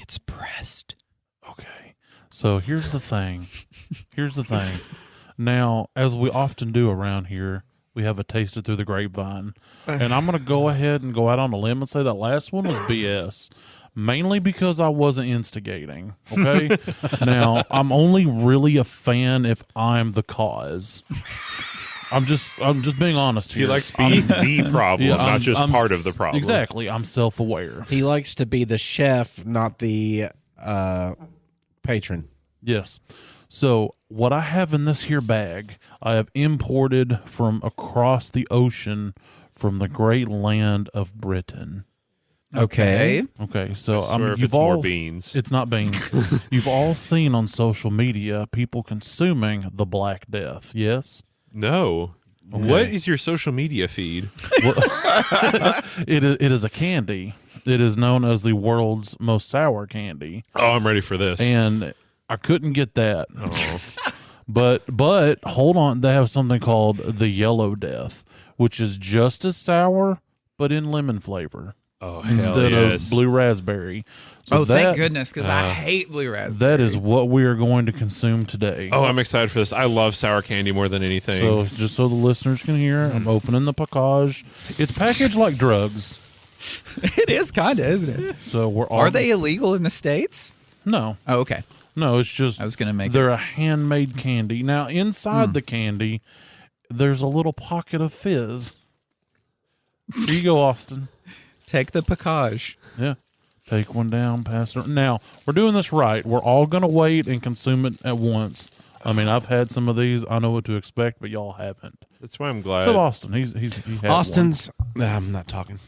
It's pressed. Okay. So here's the thing. Now, as we often do around here, we have a taste it through the grapevine. And I'm going to go ahead and go out on a limb and say that last one was BS. Mainly because I wasn't instigating. Okay. Now, I'm only really a fan if I'm the cause. I'm just being honest here. He likes being the problem, not just part of the problem. Exactly. I'm self-aware. He likes to be the chef, not the patron. Yes. So what I have in this here bag, I have imported from across the ocean from the great land of Britain. Okay. Okay, so It's more beans. It's not beans. You've all seen on social media people consuming the Black Death, yes? No. Okay. What is your social media feed? Well, it is a candy. It is known as the world's most sour candy. Oh, I'm ready for this. And I couldn't get that. Oh. But hold on, they have something called the Yellow Death, which is just as sour, but in lemon flavor. Oh, instead yes. of blue raspberry. So thank goodness, because I hate blue raspberry. That is what we are going to consume today. Oh, I'm excited for this. I love sour candy more than anything. So just so the listeners can hear, I'm opening the package. It's packaged like drugs. It is kind of, isn't it? So we're all, Are they illegal in the States? No. Oh, okay. No, it's just I was gonna make they're a handmade candy. Now inside the candy, there's a little pocket of fizz. Here you go, Austin. Take the package. Yeah. Take one down, pass it. Now, we're doing this right. We're all going to wait and consume it at once. I mean, I've had some of these. I know what to expect, but y'all haven't. That's why I'm glad. So Austin, he had Austin's. I'm not talking.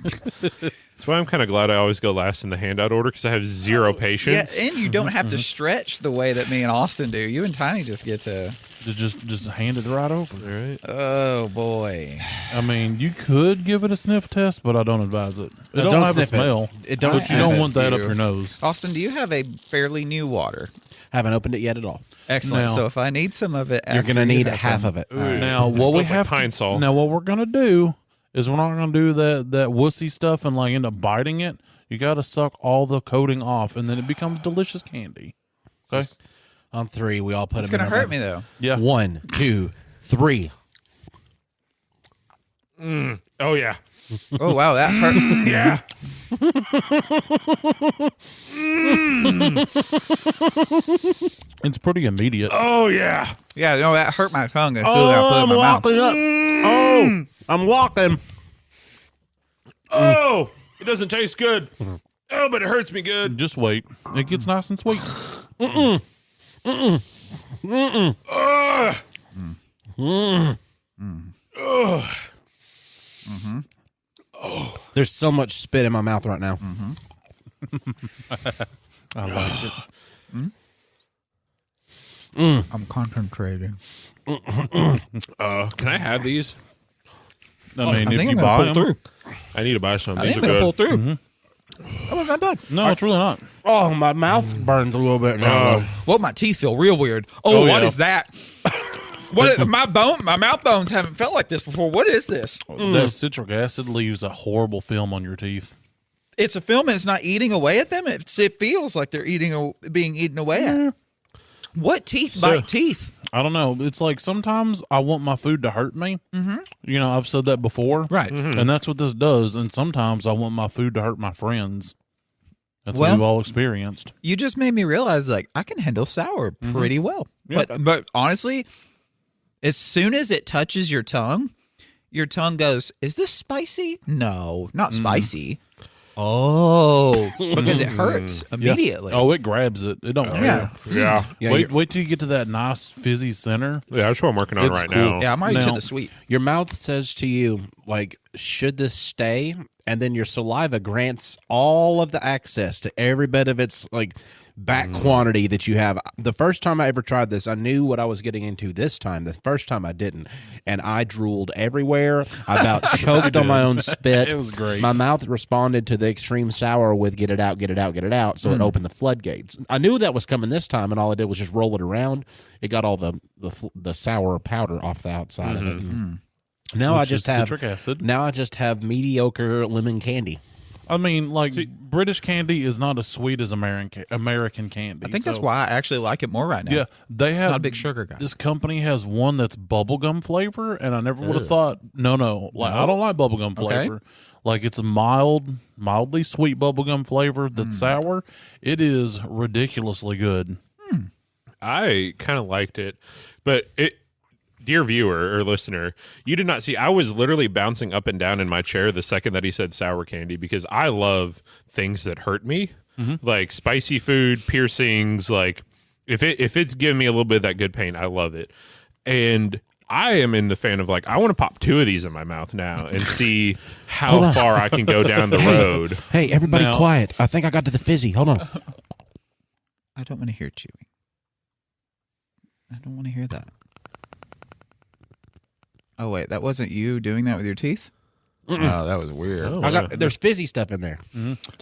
That's why I'm kind of glad I always go last in the handout order because I have zero patience. Yeah, and you don't have to stretch the way that me and Austin do. You and Tiny just get to just hand it right over. All right. Oh boy. I mean, you could give it a sniff test, but I don't advise it. It No, don't have a sniff it. smell. It don't But you sniff don't it. want that up You. your nose. Austin, do you have a fairly new water? Haven't opened it yet at all. Excellent. Now- So if I need some of it, You're after gonna you need have half some- of it. Now, It what we smells like have pine sol. Now, what we're gonna do is we're not gonna do that wussy stuff and like end up biting it. You got to suck all the coating off, and then it becomes delicious candy. Okay. On three, we all put It's them in gonna our hurt mouth. me though. Yeah. 1, 2, 3. Oh, yeah. Oh wow, that hurt. Yeah. It's pretty immediate. Oh, yeah. Yeah, no, that hurt my tongue. I put it in my mouth. up. Oh, I'm walking. Oh, it doesn't taste good. Oh, but it hurts me good. Just wait. It gets nice and sweet. There's so much spit in my mouth right now. I like it. I'm concentrating. Can I have these? I mean, I if think you I'm gonna buy pull them, I need to buy some. I These think are I'm gonna pull good. through. That wasn't that bad. no, it's really not. Oh, my mouth burns a little bit now. Well, my teeth feel real weird. Oh, Oh, what yeah. is that? My mouth bones haven't felt like this before. What is this? That citric acid leaves a horrible film on your teeth. It's a film and it's not eating away at them. It feels like they're being eaten away at. What teeth bite teeth? I don't know. It's like sometimes I want my food to hurt me. Mm-hmm. You know, I've said that before. Right. And that's what this does. And sometimes I want my food to hurt my friends. That's Well- what we've all experienced. You just made me realize, like, I can handle sour pretty well. Yeah. But honestly, as soon as it touches your tongue goes, is this spicy? No, not spicy. Oh, because it hurts immediately. Oh, it grabs it. It don't Yeah. Yeah. Yeah, wait till you get to that nice fizzy center. Yeah, that's what I'm working on It's right cool. now. Yeah, I'm already to Now- the sweet. Your mouth says to you, like, should this stay? And then your saliva grants all of the access to every bit of its, like, back quantity that you have. The first time I ever tried this, I knew what I was getting into this time. The first time I didn't. And I drooled everywhere. I about choked on my own spit. It was great. My mouth responded to the extreme sour with get it out, get it out, get it out. So it opened the floodgates. I knew that was coming this time, and all I did was just roll it around. It got all the sour powder off the outside of it. Now Which I just is have citric acid. Now I just have mediocre lemon candy. I mean, like British candy is not as sweet as American candy. I think that's why I actually like it more right now. Yeah, they have Not a big sugar guy. This company has one that's bubblegum flavor, and I never would have thought. No, like I don't like bubblegum flavor. Like it's a mildly sweet bubblegum flavor that's sour. It is ridiculously good. I kind of liked it, but dear viewer or listener, you did not see. I was literally bouncing up and down in my chair the second that he said sour candy because I love things that hurt me, like spicy food, piercings. Like if it's giving me a little bit of that good pain, I love it. And I am in the fan of like I want to pop 2 of these in my mouth now and see how far I can go down the road. Hey, everybody, quiet! I think I got to the fizzy. Hold on. I don't want to hear chewing. I don't want to hear that. Oh, wait, that wasn't you doing that with your teeth? Oh, that was weird. There's fizzy stuff in there.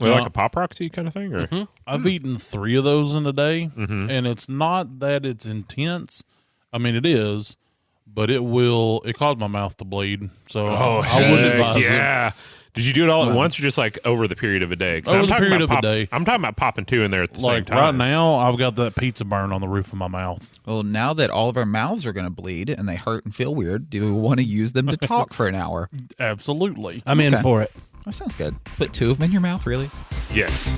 Like a Pop Roxy kind of thing? Or? I've eaten 3 of those in a day, and it's not that it's intense. I mean, it is, but it caused my mouth to bleed. So I wouldn't advise it. Did you do it all at once or just like over the period of a day? Over the period of a day. I'm talking about popping 2 in there at the same time. Right now, I've got that pizza burn on the roof of my mouth. Well, now that all of our mouths are going to bleed and they hurt and feel weird, do we want to use them to talk for an hour? Absolutely. I'm in for it. That sounds good. Put 2 of them in your mouth, really? Yes.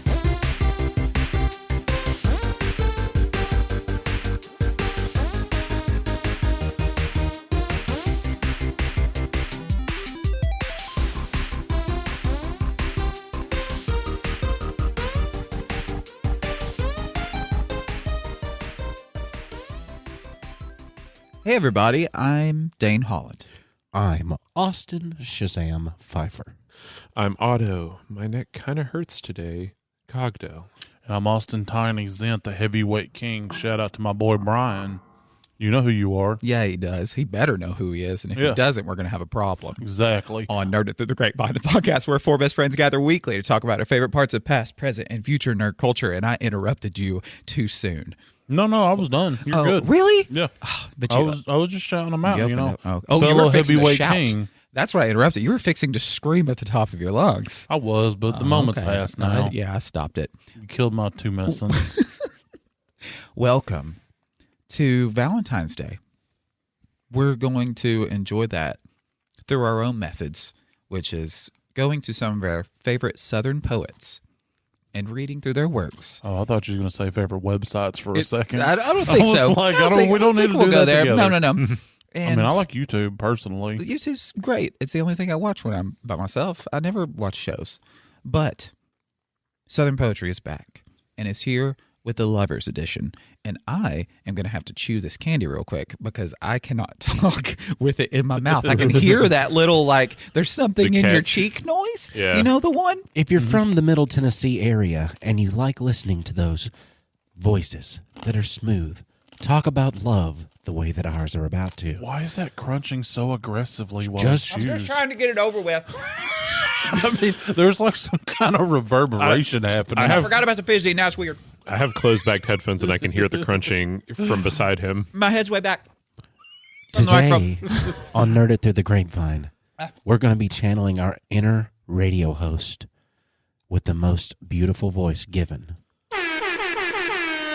Hey, everybody. I'm Dane Holland. I'm Austin Shazam Pfeiffer. I'm Otto. My neck kind of hurts today. Cogdo. And I'm Austin Tiny Zent, the heavyweight king. Shout out to my boy Brian. You know who you are. Yeah, he does. He better know who he is. And if he doesn't, we're going to have a problem. Exactly. On Nerd It Through the Grapevine, the podcast where 4 best friends gather weekly to talk about our favorite parts of past, present, and future nerd culture. And I interrupted you too soon. No, I was done. You're good. Really? Yeah. But I was just shouting them out, you know. you Fellow were fixing to heavyweight shout. king. That's why I interrupted. You were fixing to scream at the top of your lungs. I was, but the moment passed now. I stopped it. You killed my 2 medicines. Welcome to Valentine's Day. We're going to enjoy that through our own methods, which is going to some of our favorite Southern poets and reading through their works. Oh, I thought you were going to say favorite websites for a second. I don't think so. We don't need to do that together. No. And I like YouTube personally. YouTube's great. It's the only thing I watch when I'm by myself. I never watch shows. But Southern poetry is back, and it's here with the Lover's Edition. And I am going to have to chew this candy real quick because I cannot talk with it in my mouth. I can hear that little, like, there's something in your cheek noise. Yeah. You know the one? If you're from the Middle Tennessee area and you like listening to those voices that are smooth, talk about love the way that ours are about to. Why is that crunching so aggressively while Just- it chews? I'm just trying to get it over with. I mean, there's like some kind of reverberation happening. I forgot about the fizzy. Now it's weird. I have closed-backed headphones and I can hear the crunching from beside him. My head's way back. From the microphone. Today on Nerd It Through the Grapevine, we're going to be channeling our inner radio host with the most beautiful voice given.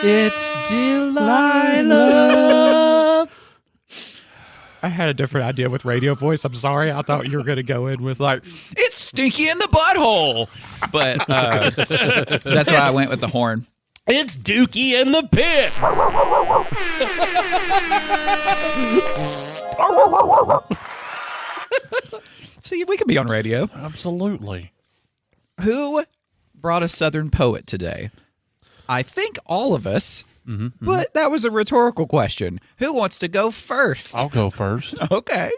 It's Delilah. I had a different idea with radio voice. I'm sorry. I thought you were going to go in with like, it's stinky in the butthole. But that's why I went with the horn. It's Dookie in the pit. See, we could be on radio. Absolutely. Who brought a Southern poet today? I think all of us, but that was a rhetorical question. Who wants to go first? I'll go first. Okay.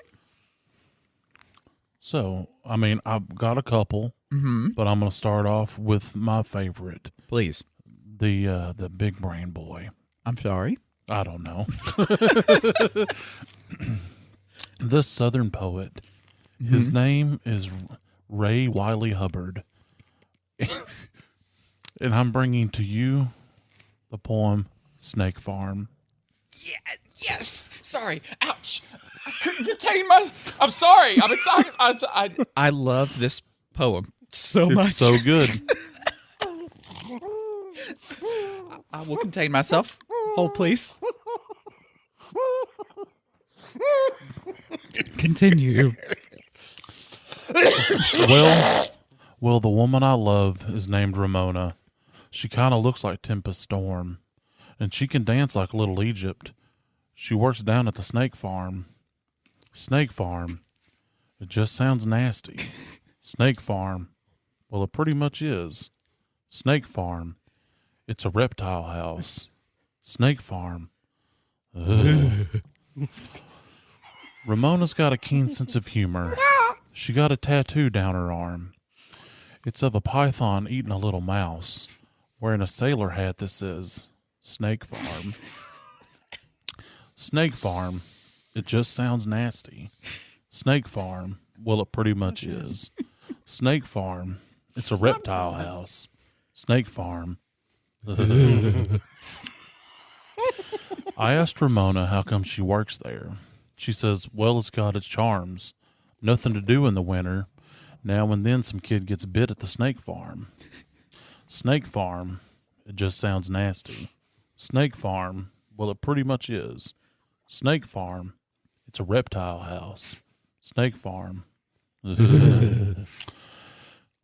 So, I mean, I've got a couple, but I'm going to start off with my favorite, Please. the big brain boy. I'm sorry. I don't know. This Southern poet, his name is Ray Wiley Hubbard. And I'm bringing to you the poem Snake Farm. Yeah, yes. Sorry. Ouch. I couldn't contain my... I'm sorry. I'm excited. I love this poem. so It's much. so good. I will contain myself. Hold, please. Continue. Well, the woman I love is named Ramona. She kind of looks like Tempest Storm, and she can dance like Little Egypt. She works down at the snake farm. Snake farm. It just sounds nasty. Snake farm. Well, it pretty much is. Snake farm. It's a reptile house. Snake farm. Ugh. Ramona's got a keen sense of humor. She got a tattoo down her arm. It's of a python eating a little mouse, wearing a sailor hat that says, Snake farm. Snake farm. It just sounds nasty. Snake farm. Well, it pretty much is. Snake farm. It's a reptile house. Snake farm. I asked Ramona how come she works there. She says, well, it's got its charms. Nothing to do in the winter. Now and then some kid gets bit at the snake farm. Snake farm. It just sounds nasty. Snake farm. Well, it pretty much is. Snake farm. It's a reptile house. Snake farm.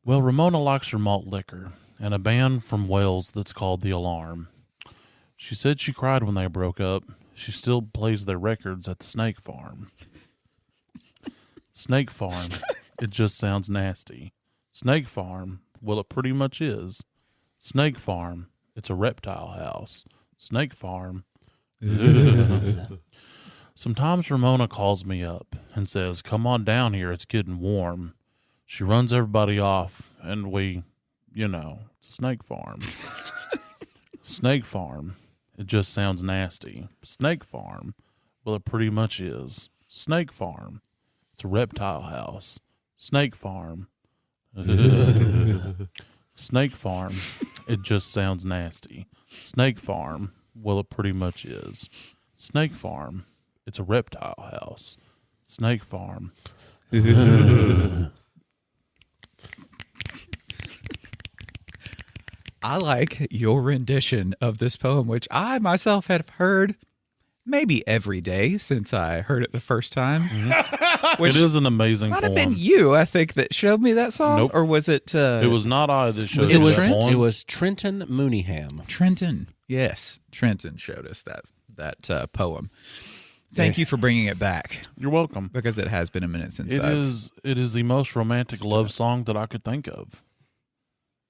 Well, Ramona likes her malt liquor and a band from Wales that's called The Alarm. She said she cried when they broke up. She still plays their records at the snake farm. Snake farm. It just sounds nasty. Snake farm. Well, it pretty much is. Snake farm. It's a reptile house. Snake farm. Sometimes Ramona calls me up and says, come on down here, it's getting warm. She runs everybody off, and it's a snake farm. Snake farm. It just sounds nasty. Snake farm. Well, it pretty much is. Snake farm. It's a reptile house. Snake farm. Snake farm. It just sounds nasty. Snake farm. Well, it pretty much is. Snake farm. It's a reptile house. Snake farm. I like your rendition of this poem, which I myself have heard maybe every day since I heard it the first time. It is an amazing Might poem. have been you, I think, that showed me that song. Nope. Or was it... It was not I that showed Was you it that Trent? poem. It was Trenton Mooneyham. Trenton. Yes, Trenton showed us that poem. Thank you for bringing it back, You're welcome. because it has been a minute since It is the most romantic love song that I could think of.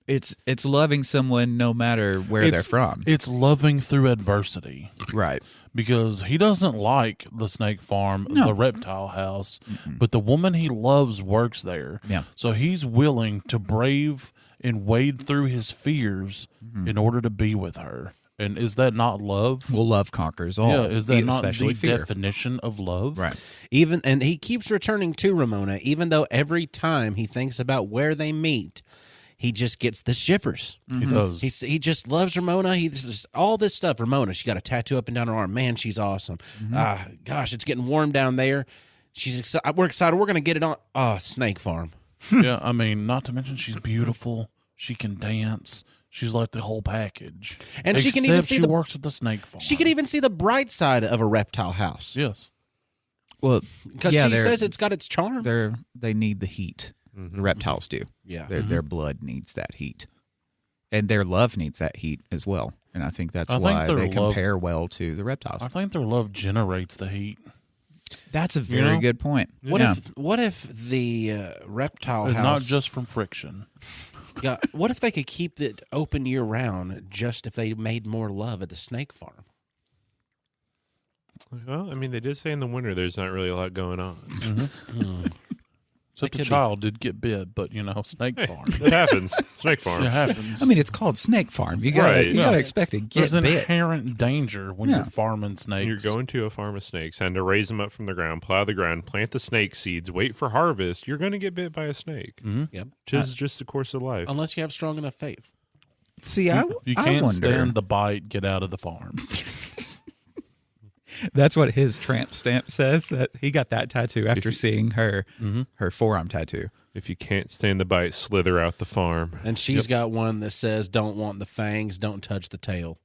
It's loving someone no matter where they're from. It's loving through adversity. Right. Because he doesn't like the snake farm, No. the reptile house, but the woman he loves works there. Yeah. So he's willing to brave and wade through his fears in order to be with her. And is that not love? Well, love conquers all. Yeah, is that not especially the fear? definition of love? Right. And he keeps returning to Ramona, even though every time he thinks about where they meet, he just gets the shivers. He does. He just loves Ramona. He's just all this stuff. Ramona, she got a tattoo up and down her arm. Man, she's awesome. Gosh, it's getting warm down there. We're excited. We're gonna get it on. Oh, snake farm. Yeah, I mean, not to mention she's beautiful. She can dance. She's like the whole package. And she can even Except see she the- works at the snake farm. She can even see the bright side of a reptile house Yes. Well, because yeah, she says it's got its charm. they need the heat. The reptiles do. Yeah. Their blood needs that heat, and their love needs that heat as well. And I think that's I think why their they love- compare well to the reptiles. I think their love generates the heat. That's a very know? good point. What if the reptile And house not just from friction. what if they could keep it open year round? Just if they made more love at the snake farm. Well, I mean, they did say in the winter there's not really a lot going on. Except could the be. child did get bit, but snake farm. It happens. Snake farm. It happens. I mean, it's called Snake Farm. You gotta Right, you yeah. gotta expect to get There's bit. inherent danger when Yeah. you're farming snakes. You're going to a farm of snakes and to raise them up from the ground, plow the ground, plant the snake seeds, wait for harvest. You're going to get bit by a snake. Yep. Just the course of life. Unless you have strong enough faith. See, If you I can't wonder. stand the bite, get out of the farm. That's what his tramp stamp says. That he got that tattoo after seeing her forearm tattoo. If you can't stand the bite, slither out the farm. And she's got one that says, "Don't want the fangs, don't touch the tail."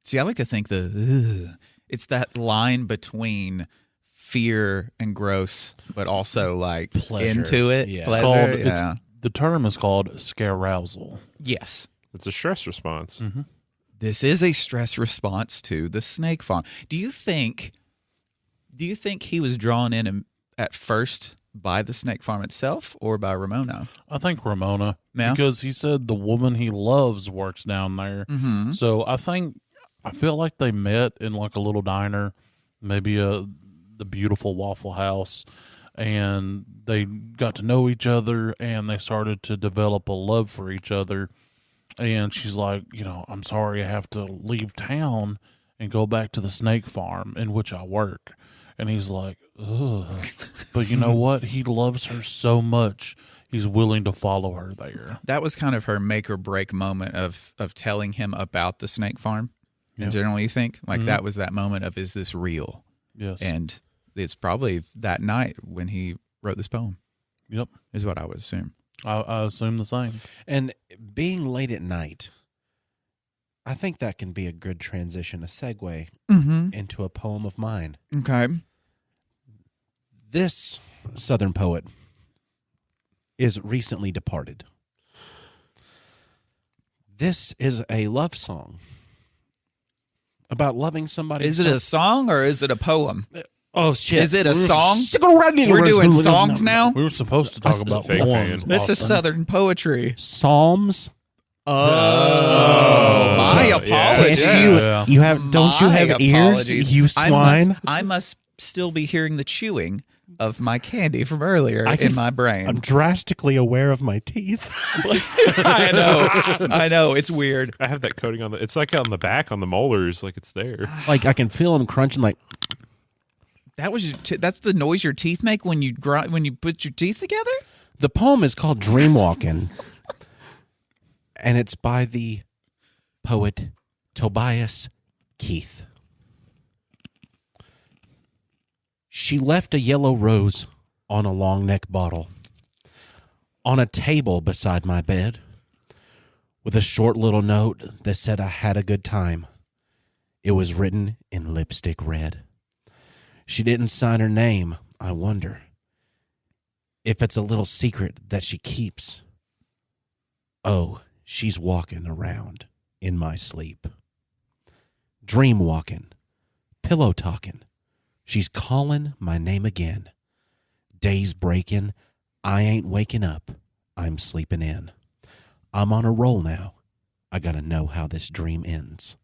See, I like to think it's that line between fear and gross, but also like Pleasure. into it. Yeah. Pleasure. The term is called scarousal. Yes. It's a stress response. This is a stress response to the snake farm. Do you think he was drawn in at first by the snake farm itself or by Ramona? I think Ramona, Yeah? because he said the woman he loves works down there. Mm-hmm. So I feel like they met in like a little diner, maybe the beautiful Waffle House, and they got to know each other and they started to develop a love for each other. And she's like, I'm sorry, I have to leave town and go back to the snake farm in which I work. And he's like, ugh. But you know what? He loves her so much, he's willing to follow her there. That was kind of her make or break moment of telling him about the snake farm. In general, you think? Like that was that moment of, is this real? Yes. And it's probably that night when he wrote this poem. Yep. Is what I would assume. I assume the same. And being late at night, I think that can be a good transition, a segue into a poem of mine. Okay. This Southern poet is recently departed. This is a love song about loving somebody. Is it a song or is it a poem? Oh, shit. Is it a song? We're doing songs now? We were supposed to talk about fake poems. fan. This is Austin. Southern poetry. Psalms. Oh, my yeah. apologies. Yeah. You have? Don't you My have apologies. ears? You swine. I must still be hearing the chewing of my candy from earlier I in can- my brain. I'm drastically aware of my teeth. I know. It's weird. I have that coating on it's like on the back on the molars, like it's there. Like I can feel them crunching. Like That was that's the noise your teeth make when you when you put your teeth together? the poem is called "Dreamwalking," and it's by the poet Tobias Keith. She left a yellow rose on a long neck bottle on a table beside my bed with a short little note that said I had a good time. It was written in lipstick red. She didn't sign her name. I wonder if it's a little secret that she keeps. Oh, she's walking around in my sleep. Dream walking, pillow talking. She's calling my name again. Day's breaking. I ain't waking up. I'm sleeping in. I'm on a roll now. I gotta know how this dream ends.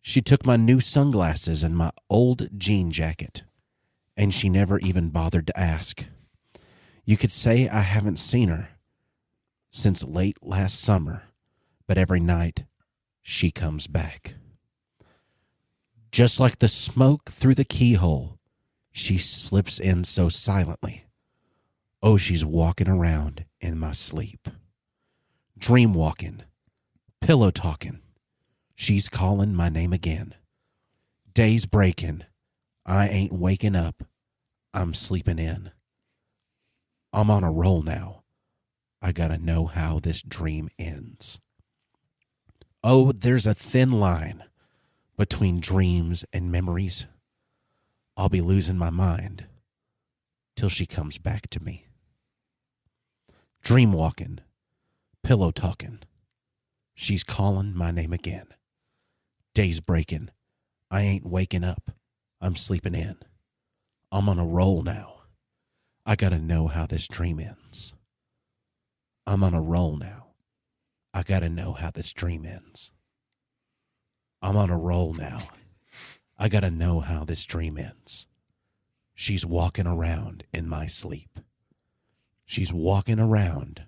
She took my new sunglasses and my old jean jacket, and she never even bothered to ask. You could say I haven't seen her since late last summer, but every night she comes back. Just like the smoke through the keyhole, she slips in so silently. Oh, she's walking around in my sleep. Dream walking, pillow talking. She's calling my name again. Day's breaking. I ain't waking up. I'm sleeping in. I'm on a roll now. I gotta know how this dream ends. Oh, there's a thin line between dreams and memories. I'll be losing my mind till she comes back to me. Dream walking, pillow talking. She's calling my name again. Day's breaking. I ain't waking up. I'm sleeping in. I'm on a roll now. I gotta know how this dream ends. I'm on a roll now. I gotta know how this dream ends. I'm on a roll now. I gotta know how this dream ends. She's walking around in my sleep. She's walking around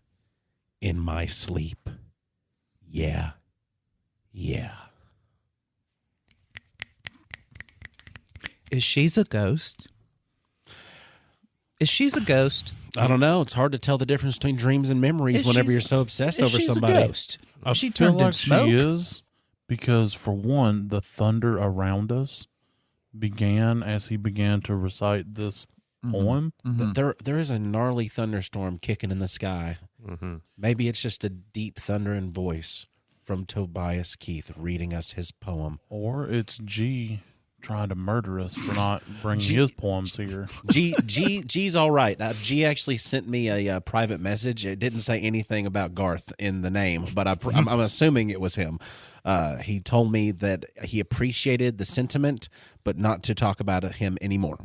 in my sleep. Yeah. Yeah. Is she's a ghost? Is she's a ghost? I don't know. It's hard to tell the difference between dreams and memories If whenever she's- you're so obsessed if over she's somebody. a ghost. I She feel turned like in smoke. she is, because, for one, the thunder around us began as he began to recite this poem. There is a gnarly thunderstorm kicking in the sky. Maybe it's just a deep thundering voice from Tobias Keith reading us his poem. Or it's G trying to murder us for not bringing his poems here. G's all right. G actually sent me a private message. It didn't say anything about Garth in the name, but I'm assuming it was him. He told me that he appreciated the sentiment, but not to talk about him anymore.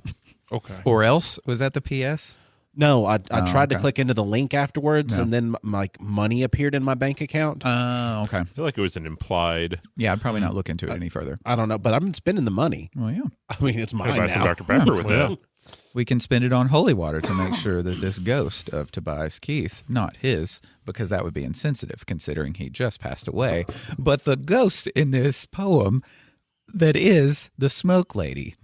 Okay. Or else, was that the PS? No, I tried to okay. click into the link afterwards, and then money appeared in my bank account. Okay. I feel like it was an implied. Yeah, I'd probably not look into it any further. I don't know, but I've been spending the money. Well, yeah. I mean, it's mine Buy some now. Dr. Pepper with that. We can spend it on holy water to make sure that this ghost of Tobias Keith, not his, because that would be insensitive considering he just passed away, but the ghost in this poem that is the smoke lady.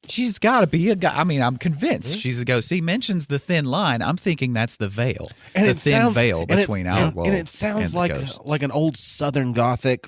She's got to be a guy. I mean, I'm convinced she's a ghost. He mentions the thin line. I'm thinking that's the veil, And the it thin sounds, veil and it- between our and, world and it sounds and the like ghost. an old Southern Gothic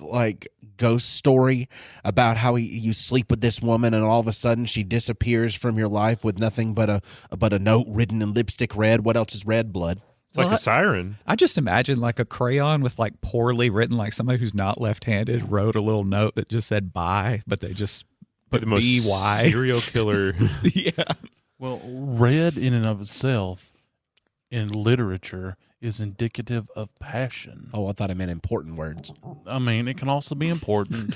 ghost story about how you sleep with this woman and all of a sudden she disappears from your life with nothing but a note written in lipstick red. What else is red? Blood. It's like a siren. I just imagine like a crayon with like poorly written, like somebody who's not left-handed wrote a little note that just said bye, but they just put The most BY. serial killer. Yeah. Well, red in and of itself in literature is indicative of passion. Oh, I thought I meant important words. I mean, it can also be important,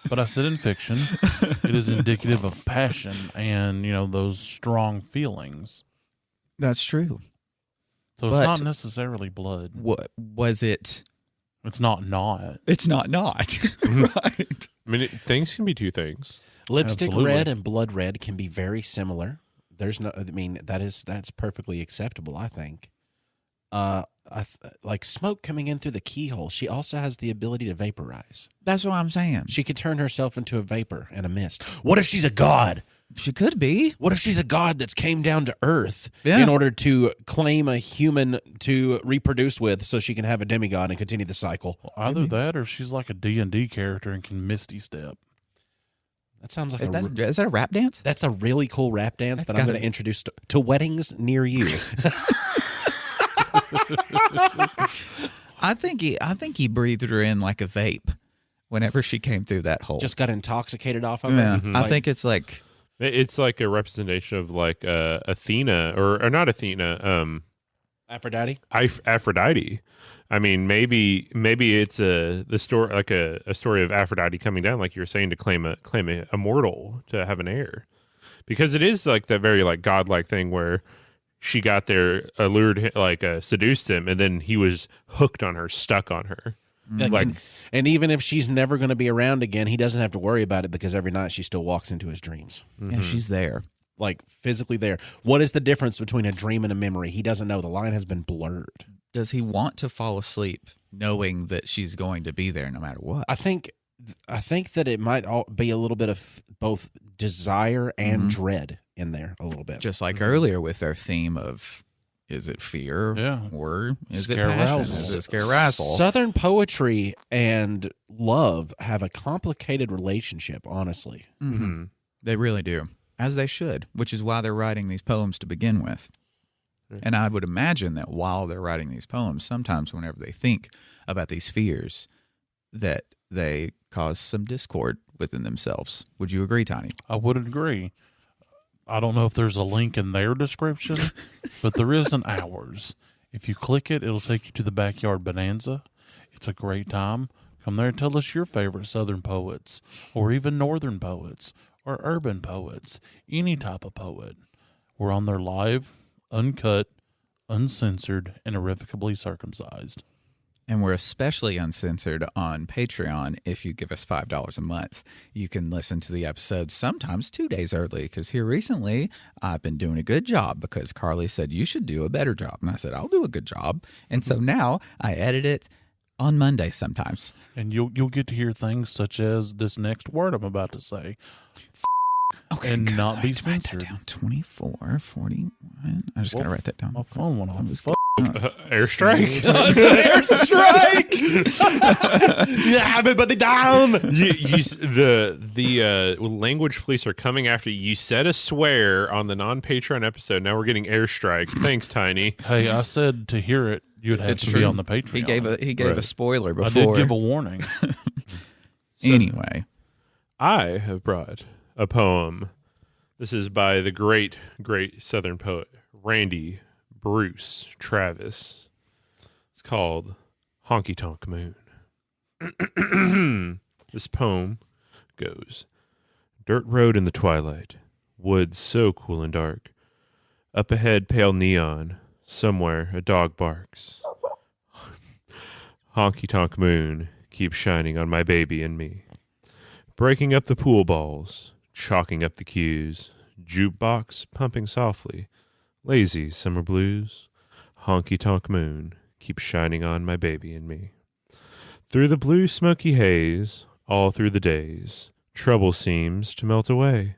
but I said in fiction, it is indicative of passion and, those strong feelings. That's true. So But- it's not necessarily blood. What was it? It's not. It's not. Right. I mean, things can be two things. Lipstick Absolutely. red and blood red can be very similar. There's no, I mean, that's perfectly acceptable, I think. Like smoke coming in through the keyhole. She also has the ability to vaporize. That's what I'm saying. She could turn herself into a vapor and a mist. What if she's a god? She could be. What if she's a god that's came down to Earth Yeah. in order to claim a human to reproduce with so she can have a demigod and continue the cycle? Either that or she's like a D&D character and can Misty Step. That sounds like Is that a rap dance? that's a really cool rap dance that I'm gotta going to introduce to weddings near you. I think he breathed her in like a vape whenever she came through that hole. Just got intoxicated off of yeah. it. I think it's like It's like a representation of like Athena or not Athena, Aphrodite. Aphrodite. I mean, maybe it's the story like a story of Aphrodite coming down, like you were saying, to claim a mortal to have an heir, because it is like that very like godlike thing where she got there, allured him, seduced him, and then he was hooked on her, stuck on her. And even if she's never going to be around again, he doesn't have to worry about it because every night she still walks into his dreams. yeah, she's there. Like physically there. What is the difference between a dream and a memory? He doesn't know. The line has been blurred. Does he want to fall asleep knowing that she's going to be there no matter what? I think that it might all be a little bit of both desire and dread in there a little bit. Just like earlier with their theme of, is it fear or is it passion? Is it scare-razzle? Southern poetry and love have a complicated relationship, honestly. Mm-hmm. They really do, as they should, which is why they're writing these poems to begin with. And I would imagine that while they're writing these poems, sometimes whenever they think about these fears, that they cause some discord within themselves. Would you agree, Tiny? I would agree. I don't know if there's a link in their description, but there is in ours. If you click it, it'll take you to the Backyard Bonanza. It's a great time. Come there and tell us your favorite Southern poets, or even Northern poets, or urban poets, any type of poet. We're on there live, uncut, uncensored, and irrevocably circumcised. And we're especially uncensored on Patreon. If you give us $5 a month, you can listen to the episodes sometimes 2 days early. Because here recently, I've been doing a good job because Carly said, you should do a better job. And I said, I'll do a good job. And so now I edit it on Monday sometimes. And you'll get to hear things such as this next word I'm about to say. Okay, And good. not I be have to write that censored. down. 24, 41. I'm just going to write that down. My phone went I off. was airstrike. Yeah, but they down. The language police are coming after you. You said a swear on the non-Patreon episode. Now we're getting airstrike. Thanks, Tiny. Hey, I said to hear it, you'd have to be on the Patreon. He gave a spoiler I before. did give a warning. Anyway, I have brought a poem. This is by the great Southern poet Randy Bruce Travis. It's called Honky Tonk Moon. This poem goes: dirt road in the twilight, woods so cool and dark. Up ahead, pale neon, somewhere a dog barks. Honky Tonk Moon keeps shining on my baby and me. Breaking up the pool balls, chalking up the cues, jukebox pumping softly, lazy summer blues. Honky Tonk Moon keeps shining on my baby and me. Through the blue smoky haze, all through the days, trouble seems to melt away.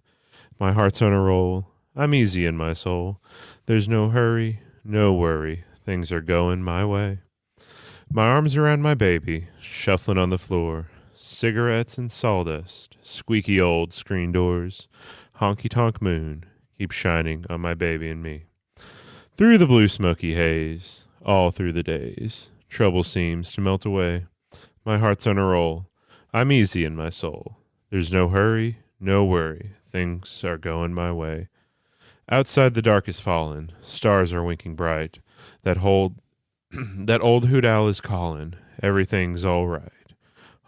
My heart's on a roll, I'm easy in my soul. There's no hurry, no worry, things are going my way. My arms around my baby, shuffling on the floor, cigarettes and sawdust, squeaky old screen doors. Honky Tonk Moon keeps shining on my baby and me. Through the blue smoky haze, all through the days, trouble seems to melt away. My heart's on a roll, I'm easy in my soul. There's no hurry, no worry, things are going my way. Outside the dark is fallen, stars are winking bright. That old hoot owl is calling, everything's all right.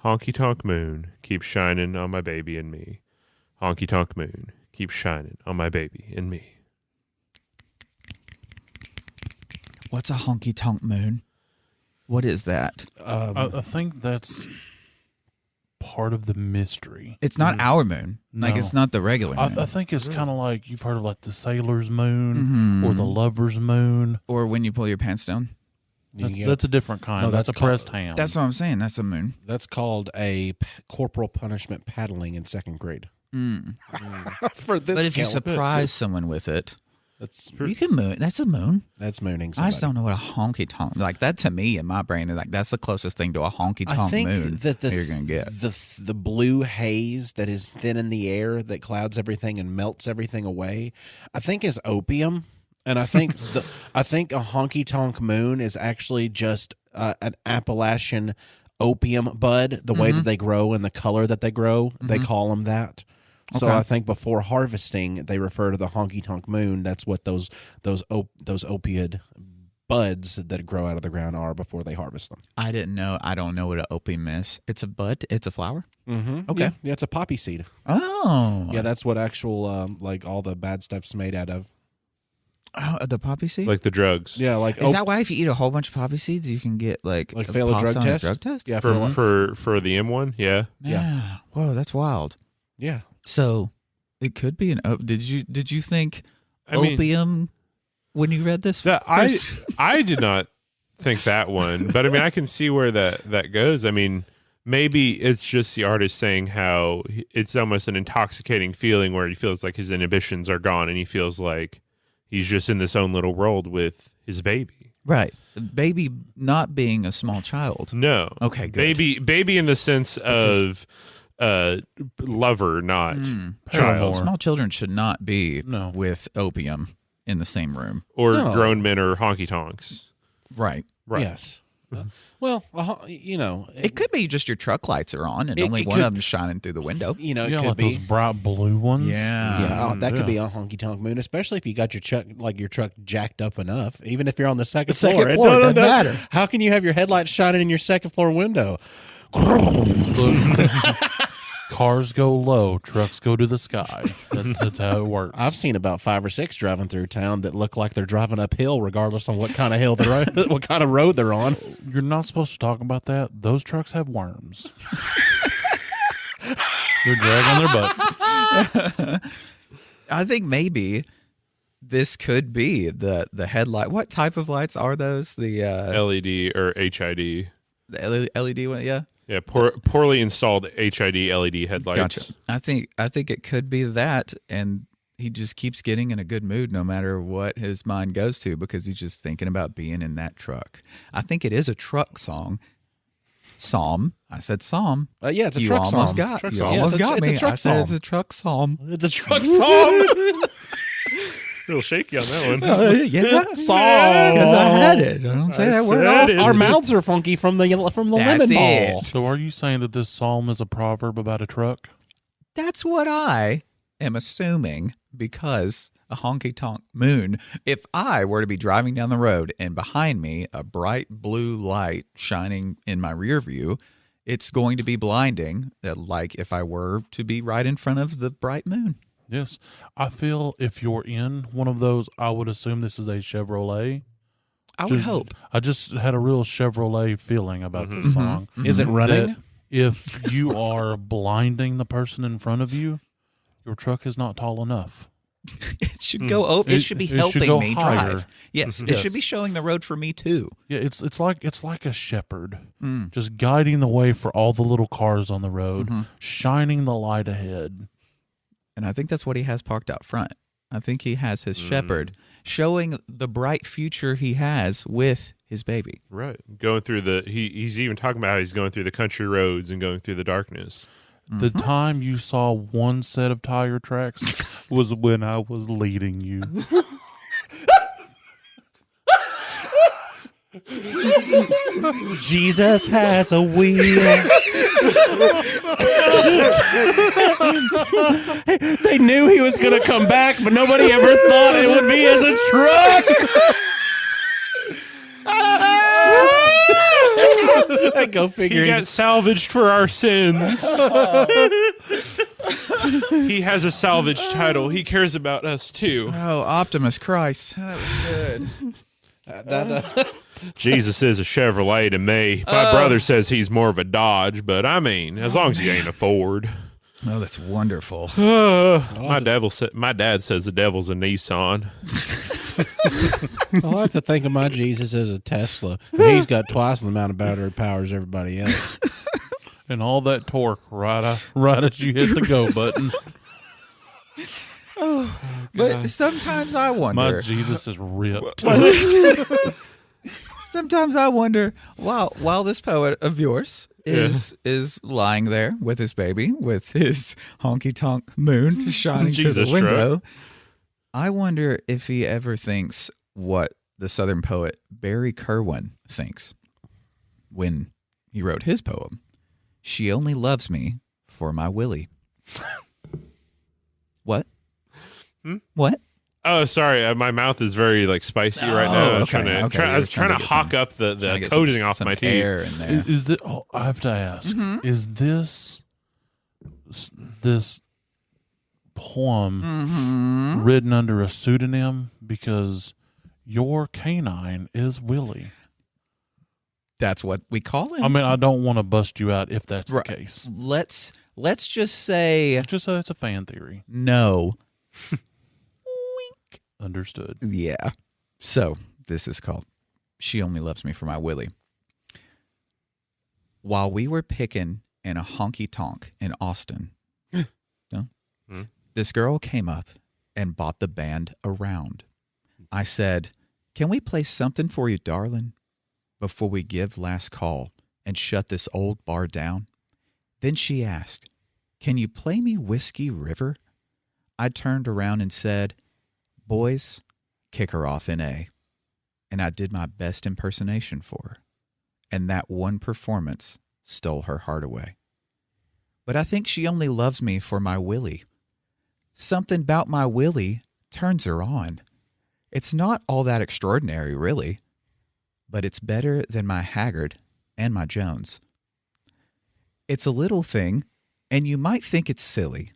Honky Tonk Moon keeps shining on my baby and me. Honky Tonk Moon keeps shining on my baby and me. what's a honky tonk moon? What is that? I think that's part of the mystery. It's not our moon. Like, No. it's not the regular moon. I think it's kind of like you've heard of like the sailor's moon or the lover's moon. Or when you pull your pants down. That's a different kind. No, that's a that's called- pressed ham. That's what I'm saying. That's a moon. That's called a corporal punishment paddling in second grade. For this, But if you scale. surprise someone with it, that's you can moon. That's a moon. that's mooning. I just somebody. don't know what a honky tonk, like that to me in my brain is like, that's the closest thing to a honky I tonk think moon that you're going to get. the blue haze that is thin in the air that clouds everything and melts everything away, I think is opium. And I think I think a honky tonk moon is actually just an Appalachian opium bud. The way that they grow and the color that they grow, they call them that. So Okay. I think before harvesting, they refer to the honky tonk moon. That's what those opioid buds that grow out of the ground are before they harvest them. I didn't know. I don't know what an opium is. It's a bud. It's a flower. Mm-hmm. Okay. Yeah, it's a poppy seed. Oh. Yeah, that's what actual like all the bad stuff's made out of. Oh, the poppy seed? Like the drugs. Yeah, like Is that why if you eat a whole bunch of poppy seeds, you can get like fail a popped drug on test? drug test? Yeah, For the M1, yeah. Yeah. Whoa, that's wild. yeah. So it could be an. Did you think I mean- opium when you read this? That, I did not think that one, but I mean, I can see where that goes. I mean, maybe it's just the artist saying how it's almost an intoxicating feeling where he feels like his inhibitions are gone and he feels like he's just in this own little world with his baby. Right. Baby not being a small child. No. Okay, good. Baby in the sense of lover, not Paramore. child. Small children should not be No. with opium in the same room. Or No. grown men or honky tonks. Right. Right. Yes. Well, you know, It could be just your truck lights are on and It- only it one could- of them's shining through the window. you know, it Yeah, could like be. those bright blue ones. Yeah. Yeah, that could be Yeah. a honky tonk moon, especially if you got your truck jacked up enough. Even if you're on the second second floor, floor, it doesn't matter. How can you have your headlights shining in your second floor window? Cars go low, trucks go to the sky. That's how it works. I've seen about 5 or 6 driving through town that look like they're driving uphill, regardless on what kind of hill they're on, what kind of road they're on. You're not supposed to talk about that. Those trucks have worms. They're dragging their butts. I think maybe this could be the headlight. What type of lights are those? The LED or HID. LED one, yeah. Yeah, poorly installed HID LED headlights. Gotcha. I think it could be that, and he just keeps getting in a good mood no matter what his mind goes to because he's just thinking about being in that truck. I think it is a truck song. Psalm. I said psalm. Yeah, it's a You truck almost song. got, Truck you song. almost Yeah, got it's a me. truck I said it's psalm. a truck psalm. It's a truck song. A little shaky on that one. Yeah, Song. because I had it. I don't say that word said off. it. Our mouths are funky from the lemon That's ball. it. So are you saying that this psalm is a proverb about a truck? That's what I am assuming because a honky tonk moon. If I were to be driving down the road and behind me a bright blue light shining in my rear view, it's going to be blinding, like if I were to be right in front of the bright moon. Yes. I feel if you're in one of those, I would assume this is a Chevrolet. I would hope. I just had a real Chevrolet feeling about this song. Is it running? That if you are blinding the person in front of you, your truck is not tall enough. It should go over. It should be It should helping go me higher. drive. Yes, it Yes. should be showing the road for me too. Yeah, it's like a shepherd, just guiding the way for all the little cars on the road, shining the light ahead. And I think that's what he has parked out front. I think he has his shepherd showing the bright future he has with his baby. Right. Going through he's even talking about how he's going through the country roads and going through the darkness. The time you saw one set of tire tracks was when I was leading you. Jesus has a wheel. They knew he was going to come back, but nobody ever thought it would be as a truck. Go figure. He got salvaged for our sins. He has a salvage title. He cares about us too. Oh, Optimus Christ. That was good. Jesus is a Chevrolet to me. My brother says he's more of a Dodge, but I mean, as long as he ain't a Ford. Oh, that's wonderful. My dad says the devil's a Nissan. I like to think of my Jesus as a Tesla. And he's got twice the amount of battery power as everybody else. And all that torque right as you hit the go button. But sometimes I My wonder. Jesus is ripped. Sometimes I wonder, while this poet of yours is lying there with his baby, with his honky tonk moon shining through the Jesus window, truck. I wonder if he ever thinks what the Southern poet Barry Kerwin thinks when he wrote his poem. She only loves me for my Willie. What? What? Oh, sorry. My mouth is very spicy right now. I was trying to get hawk up the coating off my teeth. air in there. Is this, I have to ask, is this poem written under a pseudonym because your canine is Willie? That's what we call him. I mean, I don't want to bust you out if that's the case. Let's just say Just say it's a fan theory. no. Understood. Yeah. So this is called She Only Loves Me for My Willie. While we were picking in a honky tonk in Austin, this girl came up and bought the band around. I said, "Can we play something for you, darling, before we give last call and shut this old bar down?" Then she asked, "Can you play me Whiskey River?" I turned around and said, "Boys, kick her off in A." And I did my best impersonation for her. And that one performance stole her heart away. But I think she only loves me for my Willie. Something about my Willie turns her on. It's not all that extraordinary, really. But it's better than my Haggard and my Jones. It's a little thing, and you might think it's silly,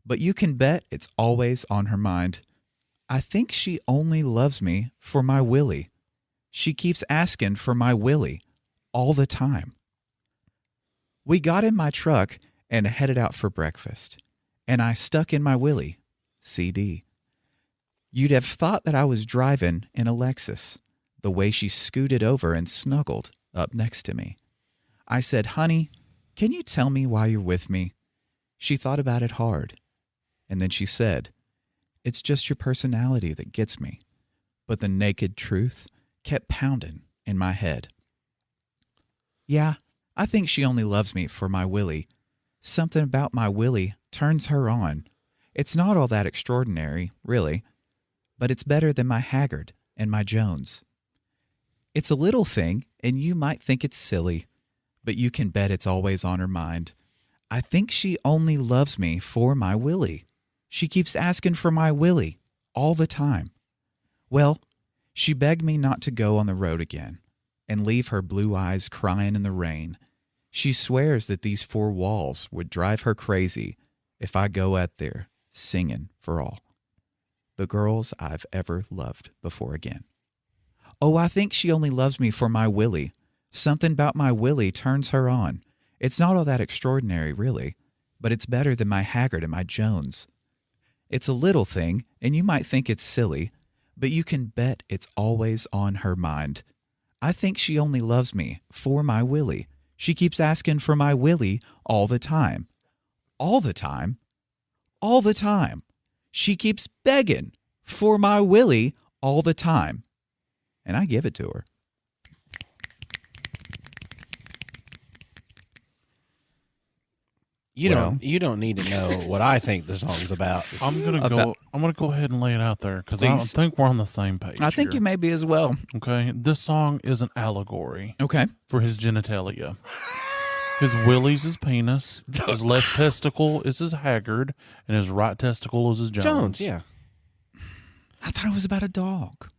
but you can bet it's always on her mind. I think she only loves me for my Willie. She keeps asking for my Willie all the time. We got in my truck and headed out for breakfast, and I stuck in my Willie CD. You'd have thought that I was driving in a Lexus, the way she scooted over and snuggled up next to me. I said, "Honey, can you tell me why you're with me?" She thought about it hard, and then she said, it's just your personality that gets me. But the naked truth kept pounding in my head. Yeah, I think she only loves me for my Willie. Something about my Willie turns her on. It's not all that extraordinary, really, but it's better than my Haggard and my Jones. It's a little thing, and you might think it's silly, but you can bet it's always on her mind. I think she only loves me for my Willie. She keeps asking for my Willie all the time. Well, she begged me not to go on the road again and leave her blue eyes crying in the rain. She swears that these four walls would drive her crazy if I go out there singing for all the girls I've ever loved before again. Oh, I think she only loves me for my Willie. Something about my Willie turns her on. It's not all that extraordinary, really, but it's better than my Haggard and my Jones. It's a little thing, and you might think it's silly, but you can bet it's always on her mind. I think she only loves me for my Willie. She keeps asking for my Willie all the time. All the time? All the time. She keeps begging for my Willie all the time. And I give it to her. You don't need to know what I think the song's about. I'm gonna go ahead and lay it out there because I think we're on the same page. I think you may be as well. Okay, this song is an allegory. Okay. For his genitalia. His Willie's his penis. His left testicle is his Haggard, and his right testicle is his Jones. Yeah. I thought it was about a dog.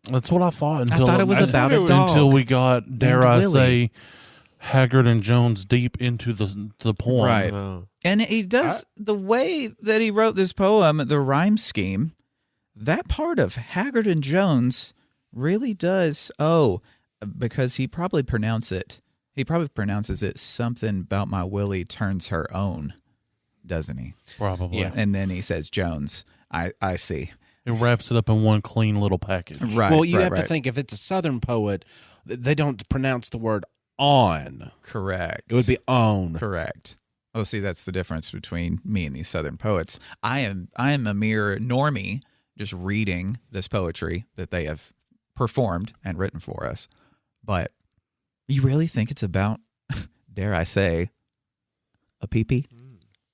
That's what I thought. I thought it was about a dog. Until we got, dare I Willie. say, Haggard and Jones deep into the poem. Right. And he does, the way that he wrote this poem, the rhyme scheme, that part of Haggard and Jones really does, because he probably pronounces it something about my Willie turns her own, doesn't he? Probably. Yeah. And then he says Jones. I see. It wraps it up in one clean little package. Right. Well, you have to think if it's a Southern poet, they don't pronounce the word on. Correct. It would be own. Correct. Oh, see, that's the difference between me and these Southern poets. I am a mere normie, just reading this poetry that they have performed and written for us. But you really think it's about, dare I say, a pee-pee?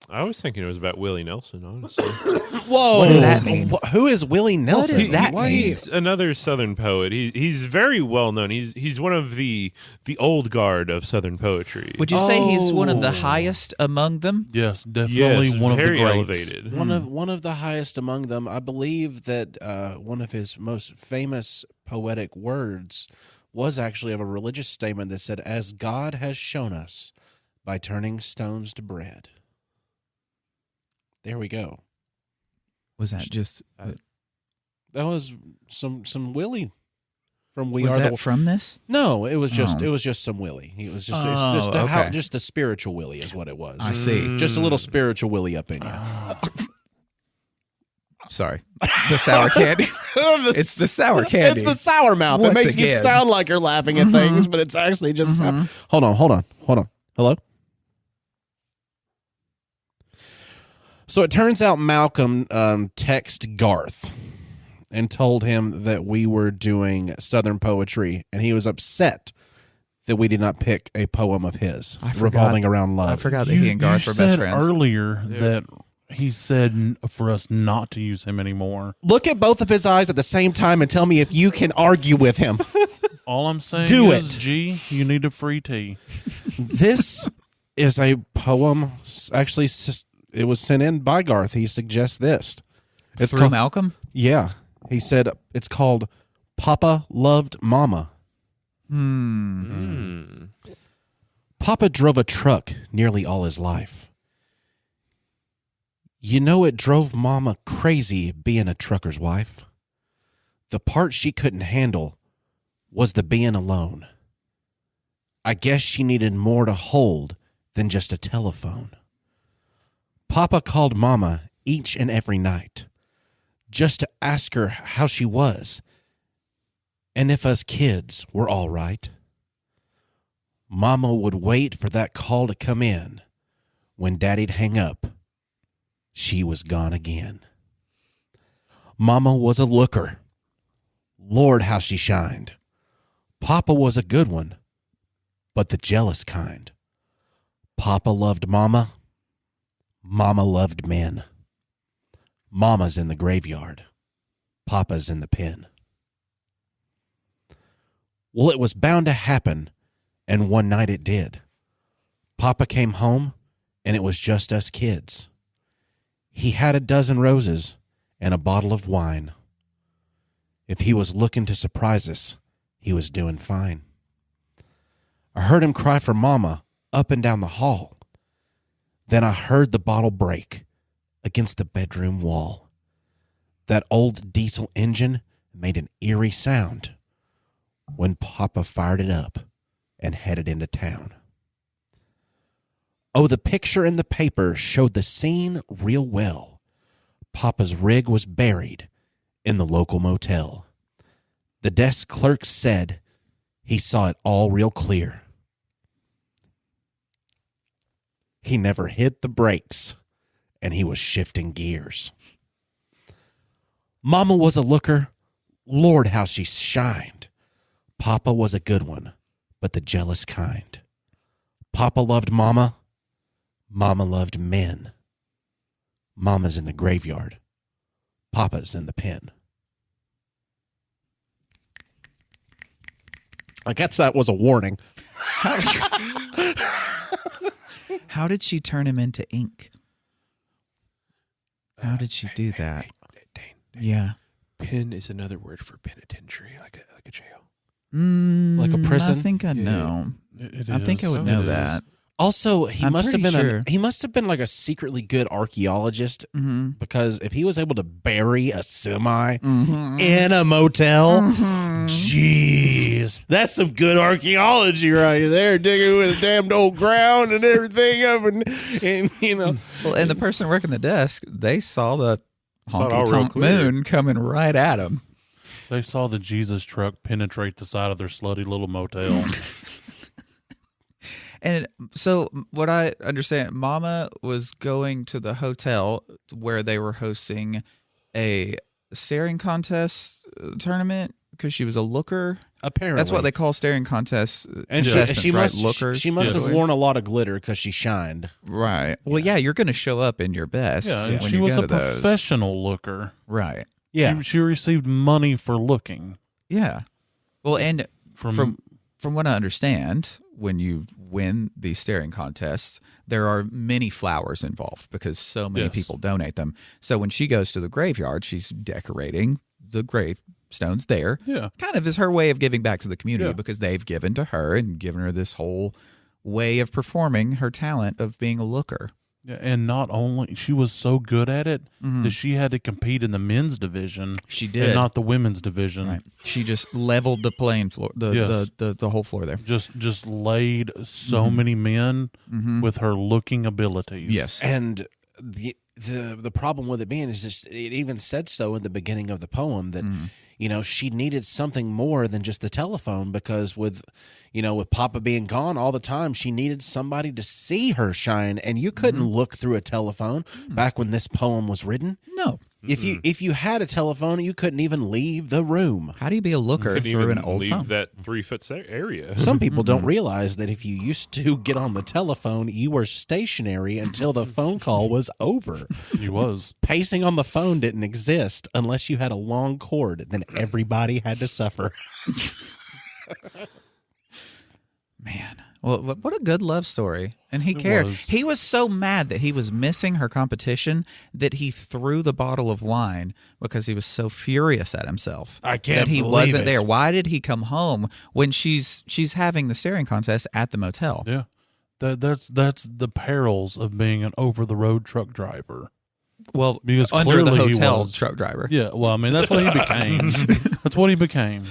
I was thinking it was about Willie Nelson, honestly. Whoa. What does that mean? Who is Willie Nelson? What does that mean? He's another Southern poet. He's very well known. He's one of the old guard of Southern poetry. Would you say he's one of the highest among them? Yes, definitely one of the very greats. elevated. One of the highest among them. I believe that one of his most famous poetic words was actually of a religious statement that said, "As God has shown us by turning stones to bread." There we go. Was that just... That was some Willie from We was Are that the from this? No, it was just Oh. it was just some Willie. It was just okay. just the spiritual Willie is what it was. I see. Just a little spiritual Willie up in you. Sorry. The sour candy. It's the sour candy. It's the sour mouth. Once It makes you again. sound like you're laughing at things, but it's actually just Hold on. Hello? So it turns out Malcolm texted Garth and told him that we were doing Southern poetry, and he was upset that we did not pick a poem of his revolving around love. I forgot that he and Garth were best friends. Earlier that he said for us not to use him anymore. Look at both of his eyes at the same time and tell me if you can argue with him. All I'm saying is, G, you need a free tea. This is a poem, actually, it was sent in by Garth. He suggests this. It's Through Malcolm? Yeah. He said it's called Papa Loved Mama. Papa drove a truck nearly all his life. You know, it drove Mama crazy being a trucker's wife. The part she couldn't handle was the being alone. I guess she needed more to hold than just a telephone. Papa called Mama each and every night just to ask her how she was and if us kids were all right. Mama would wait for that call to come in. When Daddy'd hang up, she was gone again. Mama was a looker. Lord, how she shined. Papa was a good one, but the jealous kind. Papa loved Mama. Mama loved men. Mama's in the graveyard. Papa's in the pen. Well, it was bound to happen, and one night it did. Papa came home, and it was just us kids. He had a dozen roses and a bottle of wine. If he was looking to surprise us, he was doing fine. I heard him cry for Mama up and down the hall. Then I heard the bottle break against the bedroom wall. That old diesel engine made an eerie sound when Papa fired it up and headed into town. Oh, the picture in the paper showed the scene real well. Papa's rig was buried in the local motel. The desk clerk said he saw it all real clear. He never hit the brakes, and he was shifting gears. Mama was a looker. Lord, how she shined. Papa was a good one, but the jealous kind. Papa loved Mama. Mama loved men. Mama's in the graveyard. Papa's in the pen. I guess that was a warning. How did she turn him into ink? How did she do that? Dane, Yeah. pen is another word for penitentiary, like a jail. Like a prison? I think I know. I think I would know that. Also, he I'm must have pretty been sure. he must have been like a secretly good archaeologist because if he was able to bury a semi in a motel, jeez, that's some good archaeology right there, digging with the damned old ground and everything up, and you know. Well, and the person working the desk, they saw the Saw it all honky real tonk clear. moon coming right at them. They saw the Jesus truck penetrate the side of their slutty little motel. And so, what I understand, Mama was going to the hotel where they were hosting a staring contest tournament because she was a looker. Apparently, That's what they call staring contests. and contestants, she right? must Lookers. she must Yes. have worn a lot of glitter because she shined. Right. Well, yeah, you're going to show up in your best. Yeah, and when she you was go a to those. professional looker. Right. Yeah, She received money for looking. Yeah. Well, and From from what I understand, when you win these staring contests, there are many flowers involved because so many Yes. people donate them. So when she goes to the graveyard, she's decorating the gravestones there. Yeah. Kind of is her way of giving back to the community Yeah. because they've given to her and given her this whole way of performing her talent of being a looker. Yeah, and not only she was so good at it that she had to compete in the men's division. She did. and not the women's division. Right. She just leveled the playing floor, Yes. the whole floor there. Just laid so many men with her looking abilities. Yes. and the problem with it being is just it even said so in the beginning of the poem that you know she needed something more than just the telephone because with Papa being gone all the time she needed somebody to see her shine and you couldn't look through a telephone back when this poem was written. No. If you had a telephone you couldn't even leave the room. How do you be a looker Couldn't through even an old leave phone? that 3 foot area. Some people don't realize that if you used to get on the telephone you were stationary until the phone call was over. He was. Pacing on the phone didn't exist unless you had a long cord. Then everybody had to suffer. Man, well, what a good love story. And he cared. was. He was so mad that he was missing her competition that he threw the bottle of wine because he was so furious at himself. I can't that he believe wasn't it. there. Why did he come home when she's having the staring contest at the motel? Yeah. That's the perils of being an over the road truck driver. Well, Because under the clearly he hotel was. truck driver. Yeah, well, I mean that's what he became. That's what he became.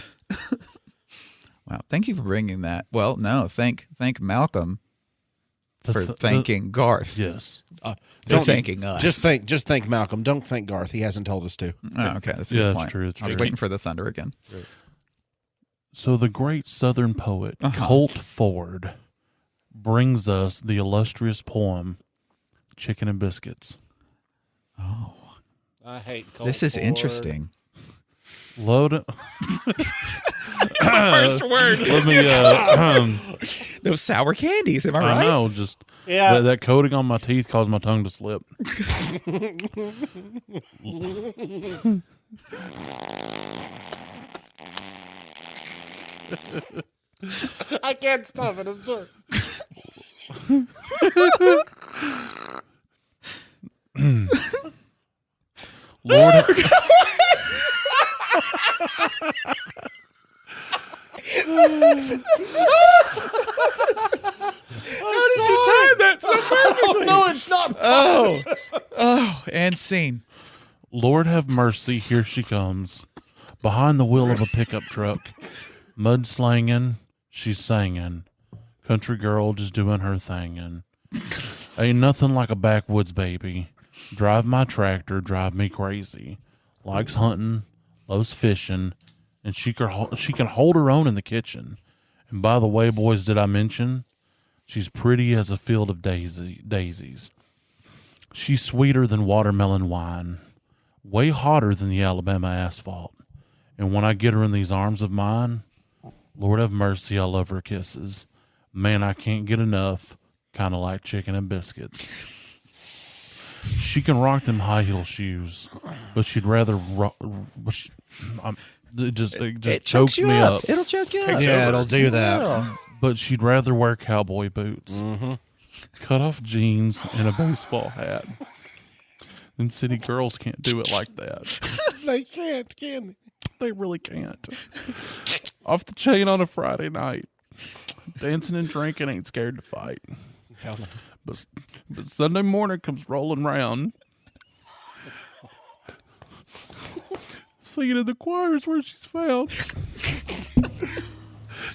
Wow, thank you for bringing that. Well, no, thank Malcolm for The- thanking Garth. Yes. For thanking us. Just thank Malcolm. Don't thank Garth. He hasn't told us to. Oh, okay, that's a Yeah, good that's point. true, that's I was true. waiting for the thunder again. So the great Southern poet Colt Ford brings us the illustrious poem "Chicken and Biscuits." I hate cold This is pork. interesting. Load it. First word. Let me. Those sour candies. Am I right? I know. Just Yeah. that coating on my teeth caused my tongue to slip. I can't stop it. I'm sorry. Lord, No, it's not. Oh, and scene. Lord have mercy, here she comes, behind the wheel of a pickup truck, mud slanging, she's singing, country girl just doing her thingin'. Ain't nothing like a backwoods baby. Drive my tractor, drive me crazy. Likes hunting, loves fishing, and she can hold her own in the kitchen. And by the way, boys, did I mention she's pretty as a field of daisies? She's sweeter than watermelon wine, way hotter than the Alabama asphalt. And when I get her in these arms of mine, Lord have mercy, I love her kisses. Man, I can't get enough, kind of like chicken and biscuits. She can rock them high heel shoes, but she'd rather it just chokes me up. It'll choke you up. Yeah, it'll do that. But she'd rather wear cowboy boots, cut off jeans, and a baseball hat. Them city girls can't do it like that. They can't, can They really can't. Off the chain on a Friday night. Dancing and drinking, ain't scared to fight. Hell no. But Sunday morning comes rolling round. Singing in the choirs where she's found.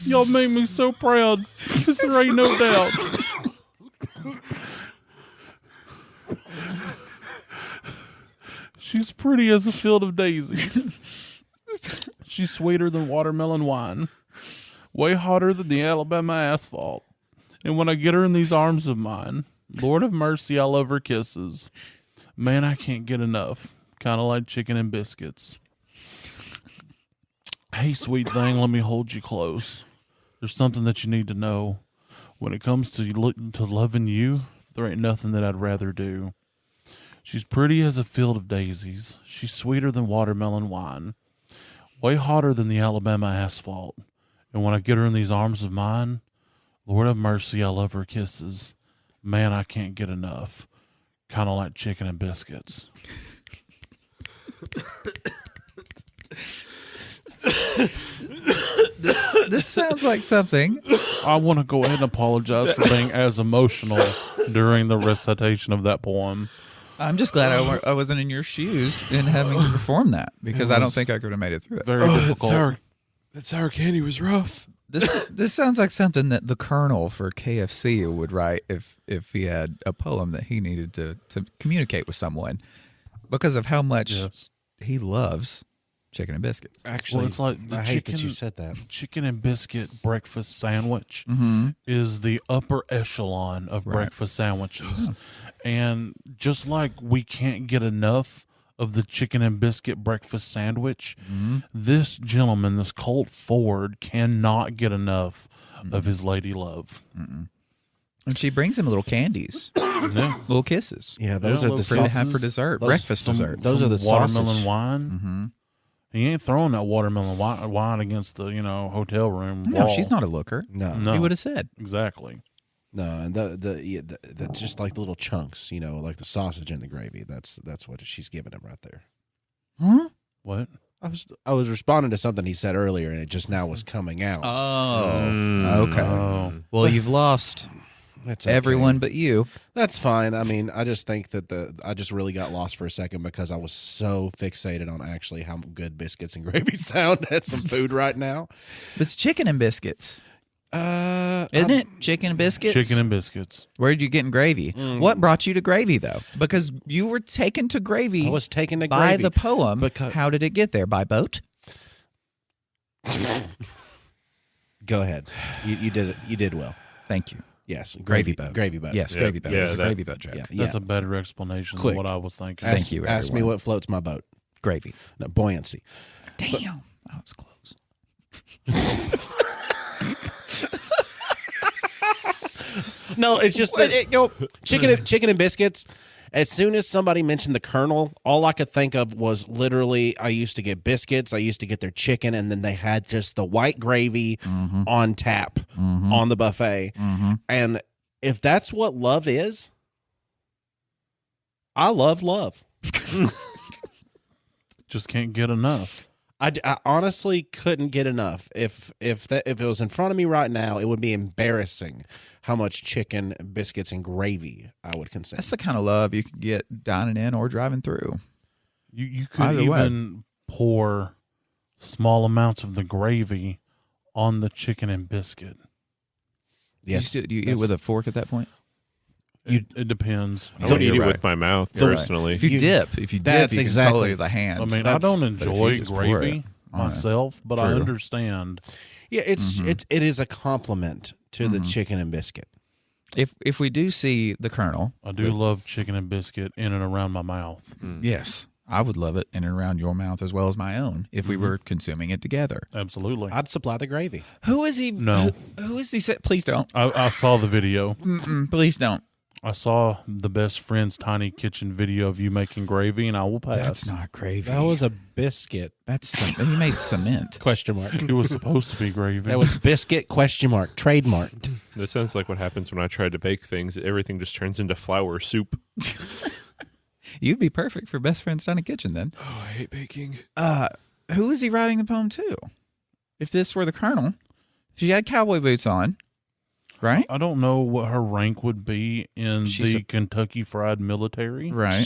Y'all make me so proud, because there ain't no doubt. She's pretty as a field of daisies. She's sweeter than watermelon wine. Way hotter than the Alabama asphalt. And when I get her in these arms of mine, Lord of mercy, I love her kisses. Man, I can't get enough. Kind of like chicken and biscuits. Hey, sweet thing, let me hold you close. There's something that you need to know. When it comes to loving you, there ain't nothing that I'd rather do. She's pretty as a field of daisies. She's sweeter than watermelon wine. Way hotter than the Alabama asphalt. And when I get her in these arms of mine, Lord have mercy, I love her kisses. Man, I can't get enough. Kind of like chicken and biscuits. This sounds like something. I want to go ahead and apologize for being as emotional during the recitation of that poem. I'm just glad I wasn't in your shoes in having to perform that, because I don't think I could have made it through it. Very difficult. That sour candy was rough. This sounds like something that the Colonel for KFC would write if he had a poem that he needed to communicate with someone, because of how much he loves chicken and biscuits. Actually, Well, it's like the I hate that you said that. chicken and biscuit breakfast sandwich is the upper echelon of breakfast sandwiches. And just like we can't get enough of the chicken and biscuit breakfast sandwich, this gentleman, this Colt Ford, cannot get enough of his lady love. And she brings him little candies, Yeah. little kisses. Yeah, those Yeah, are the little For to have for sauces. dessert, Those- breakfast dessert. Those are the watermelon sausage. wine. He ain't throwing that watermelon wine against the No, hotel room wall. she's not a looker. No, No. He would have said. Exactly. no, and that's just like the little chunks, like the sausage and the gravy. That's what she's giving him right there. Huh? What? I was responding to something he said earlier, and it just now was coming out. Oh, okay. Oh. Well, you've lost It's okay. everyone but you. That's fine. I mean, I just think that I just really got lost for a second because I was so fixated on actually how good biscuits and gravy sound at some food right now. It's chicken and biscuits, isn't it? Chicken and biscuits. Chicken and biscuits. Where did you get in gravy? What brought you to gravy, though? Because you were taken to gravy. I was taken to by gravy the poem. because- How did it get there? By boat? Go ahead. You did it. You did well. Thank you. Yes, Gravy boat. Gravy boat. Yes, Yeah. gravy boat. Yeah, It's a that- gravy boat joke. Yeah. That's a better explanation Quick. than what I was thinking. Thank Ask, you, Ask me everyone. what floats my boat. Gravy. No, buoyancy. Damn. That was close. No, it's just that chicken and biscuits. As soon as somebody mentioned the Colonel, all I could think of was literally I used to get biscuits, I used to get their chicken, and then they had just the white gravy on tap on the buffet. And if that's what love is, I love love. Just can't get enough. I honestly couldn't get enough. If it was in front of me right now, it would be embarrassing how much chicken, biscuits, and gravy I would consume. That's the kind of love you could get dining in or driving through. You could Either way. even pour small amounts of the gravy on the chicken and biscuit. Yes, Do you eat with a fork at that point? It depends. I would eat You're it right. with my mouth You're right. personally. If you dip, That's you can exactly- totally the hand. I mean, I That's- don't but if you enjoy just pour gravy it on it. myself, but I True. understand. yeah. It is a compliment to the chicken and biscuit. If we do see the Colonel, I do love chicken and biscuit in and around my mouth. yes, I would love it in and around your mouth as well as my own if we were consuming it together. Absolutely. I'd supply the gravy. Who is he? No. Who is he? Please don't. I saw the video. Please don't. I saw the Best Friends Tiny Kitchen video of you making gravy, and I will pass. That's not gravy. That was a biscuit? He made cement. Question mark. It was supposed to be gravy. That was biscuit? Question mark. Trademarked. This sounds like what happens when I try to bake things. Everything just turns into flour soup. You'd be perfect for Best Friends Tiny Kitchen then. Oh, I hate baking. Who is he writing the poem to? If this were the Colonel, she had cowboy boots on, right? I don't know what her rank would be in She's the a- Kentucky Fried Military. Right.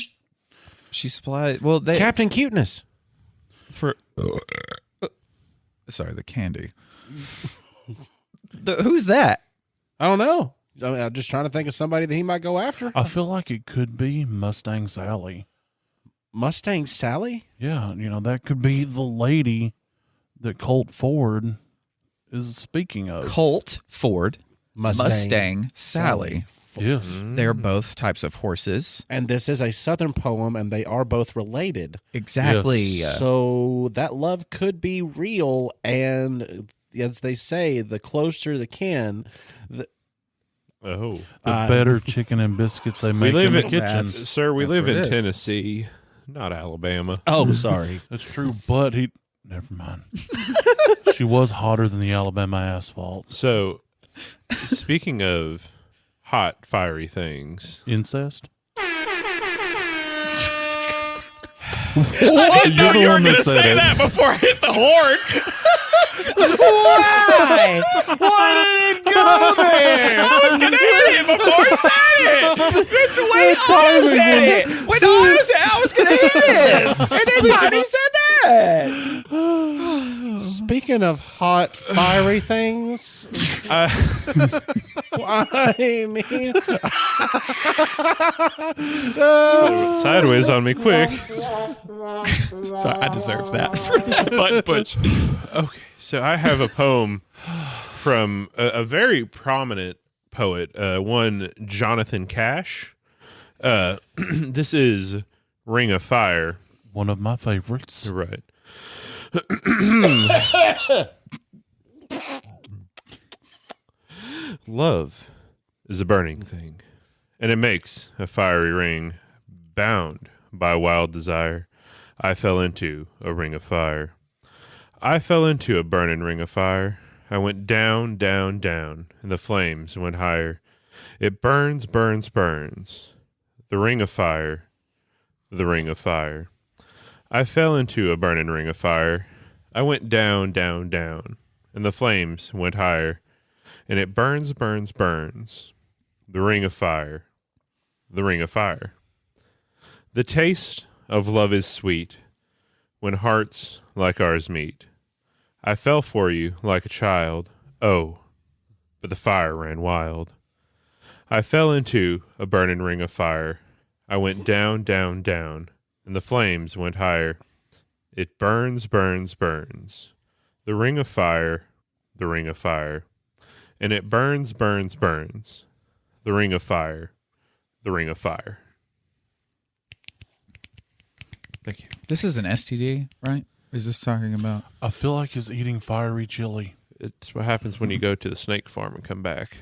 She supplied. Well, they Captain Cuteness. for. Sorry, the candy. Who's that? I don't know. I'm just trying to think of somebody that he might go after. I feel like it could be Mustang Sally. Mustang Sally? Yeah, that could be the lady that Colt Ford is speaking of. Colt Ford, Mustang Sally. Yes. They're both types of horses. And this is a Southern poem, and they are both related. Exactly. Yes. So that love could be real, and as they say, the closer the kin, Oh. The better chicken and biscuits they make live in the in- kitchen. Sir, we That's live what it in is. Tennessee, not Alabama. oh, sorry. That's true, but never mind. She was hotter than the Alabama asphalt. So, speaking of hot, fiery things, Incest? I You're the one that said it. that before I hit the horn. Why? Why did it go there? I was gonna hit it before I said it. That's the way Otto said it. When Otto said I was gonna hit it, and then Tiny said that. Speaking of hot, fiery things, I mean, Sideways on me, quick. Sorry, I deserve that. Butt push. Okay, so I have a poem from a very prominent poet, one Jonathan Cash. This is Ring of Fire. One of my favorites. Right. Love is a burning thing, and it makes a fiery ring. Bound by wild desire, I fell into a ring of fire. I fell into a burning ring of fire. I went down, down, down, and the flames went higher. It burns, burns, burns. The ring of fire, the ring of fire. I fell into a burning ring of fire. I went down, down, down, and the flames went higher. And it burns, burns, burns. The ring of fire, the ring of fire. The taste of love is sweet when hearts like ours meet. I fell for you like a child, oh, but the fire ran wild. I fell into a burning ring of fire. I went down, down, down, and the flames went higher. It burns, burns, burns. The ring of fire, the ring of fire. and it burns, burns, burns. The ring of fire. The ring of fire. Thank you. This is an STD, right? Is this talking about? I feel like he's eating fiery chili. It's what happens when you go to the snake farm and come back.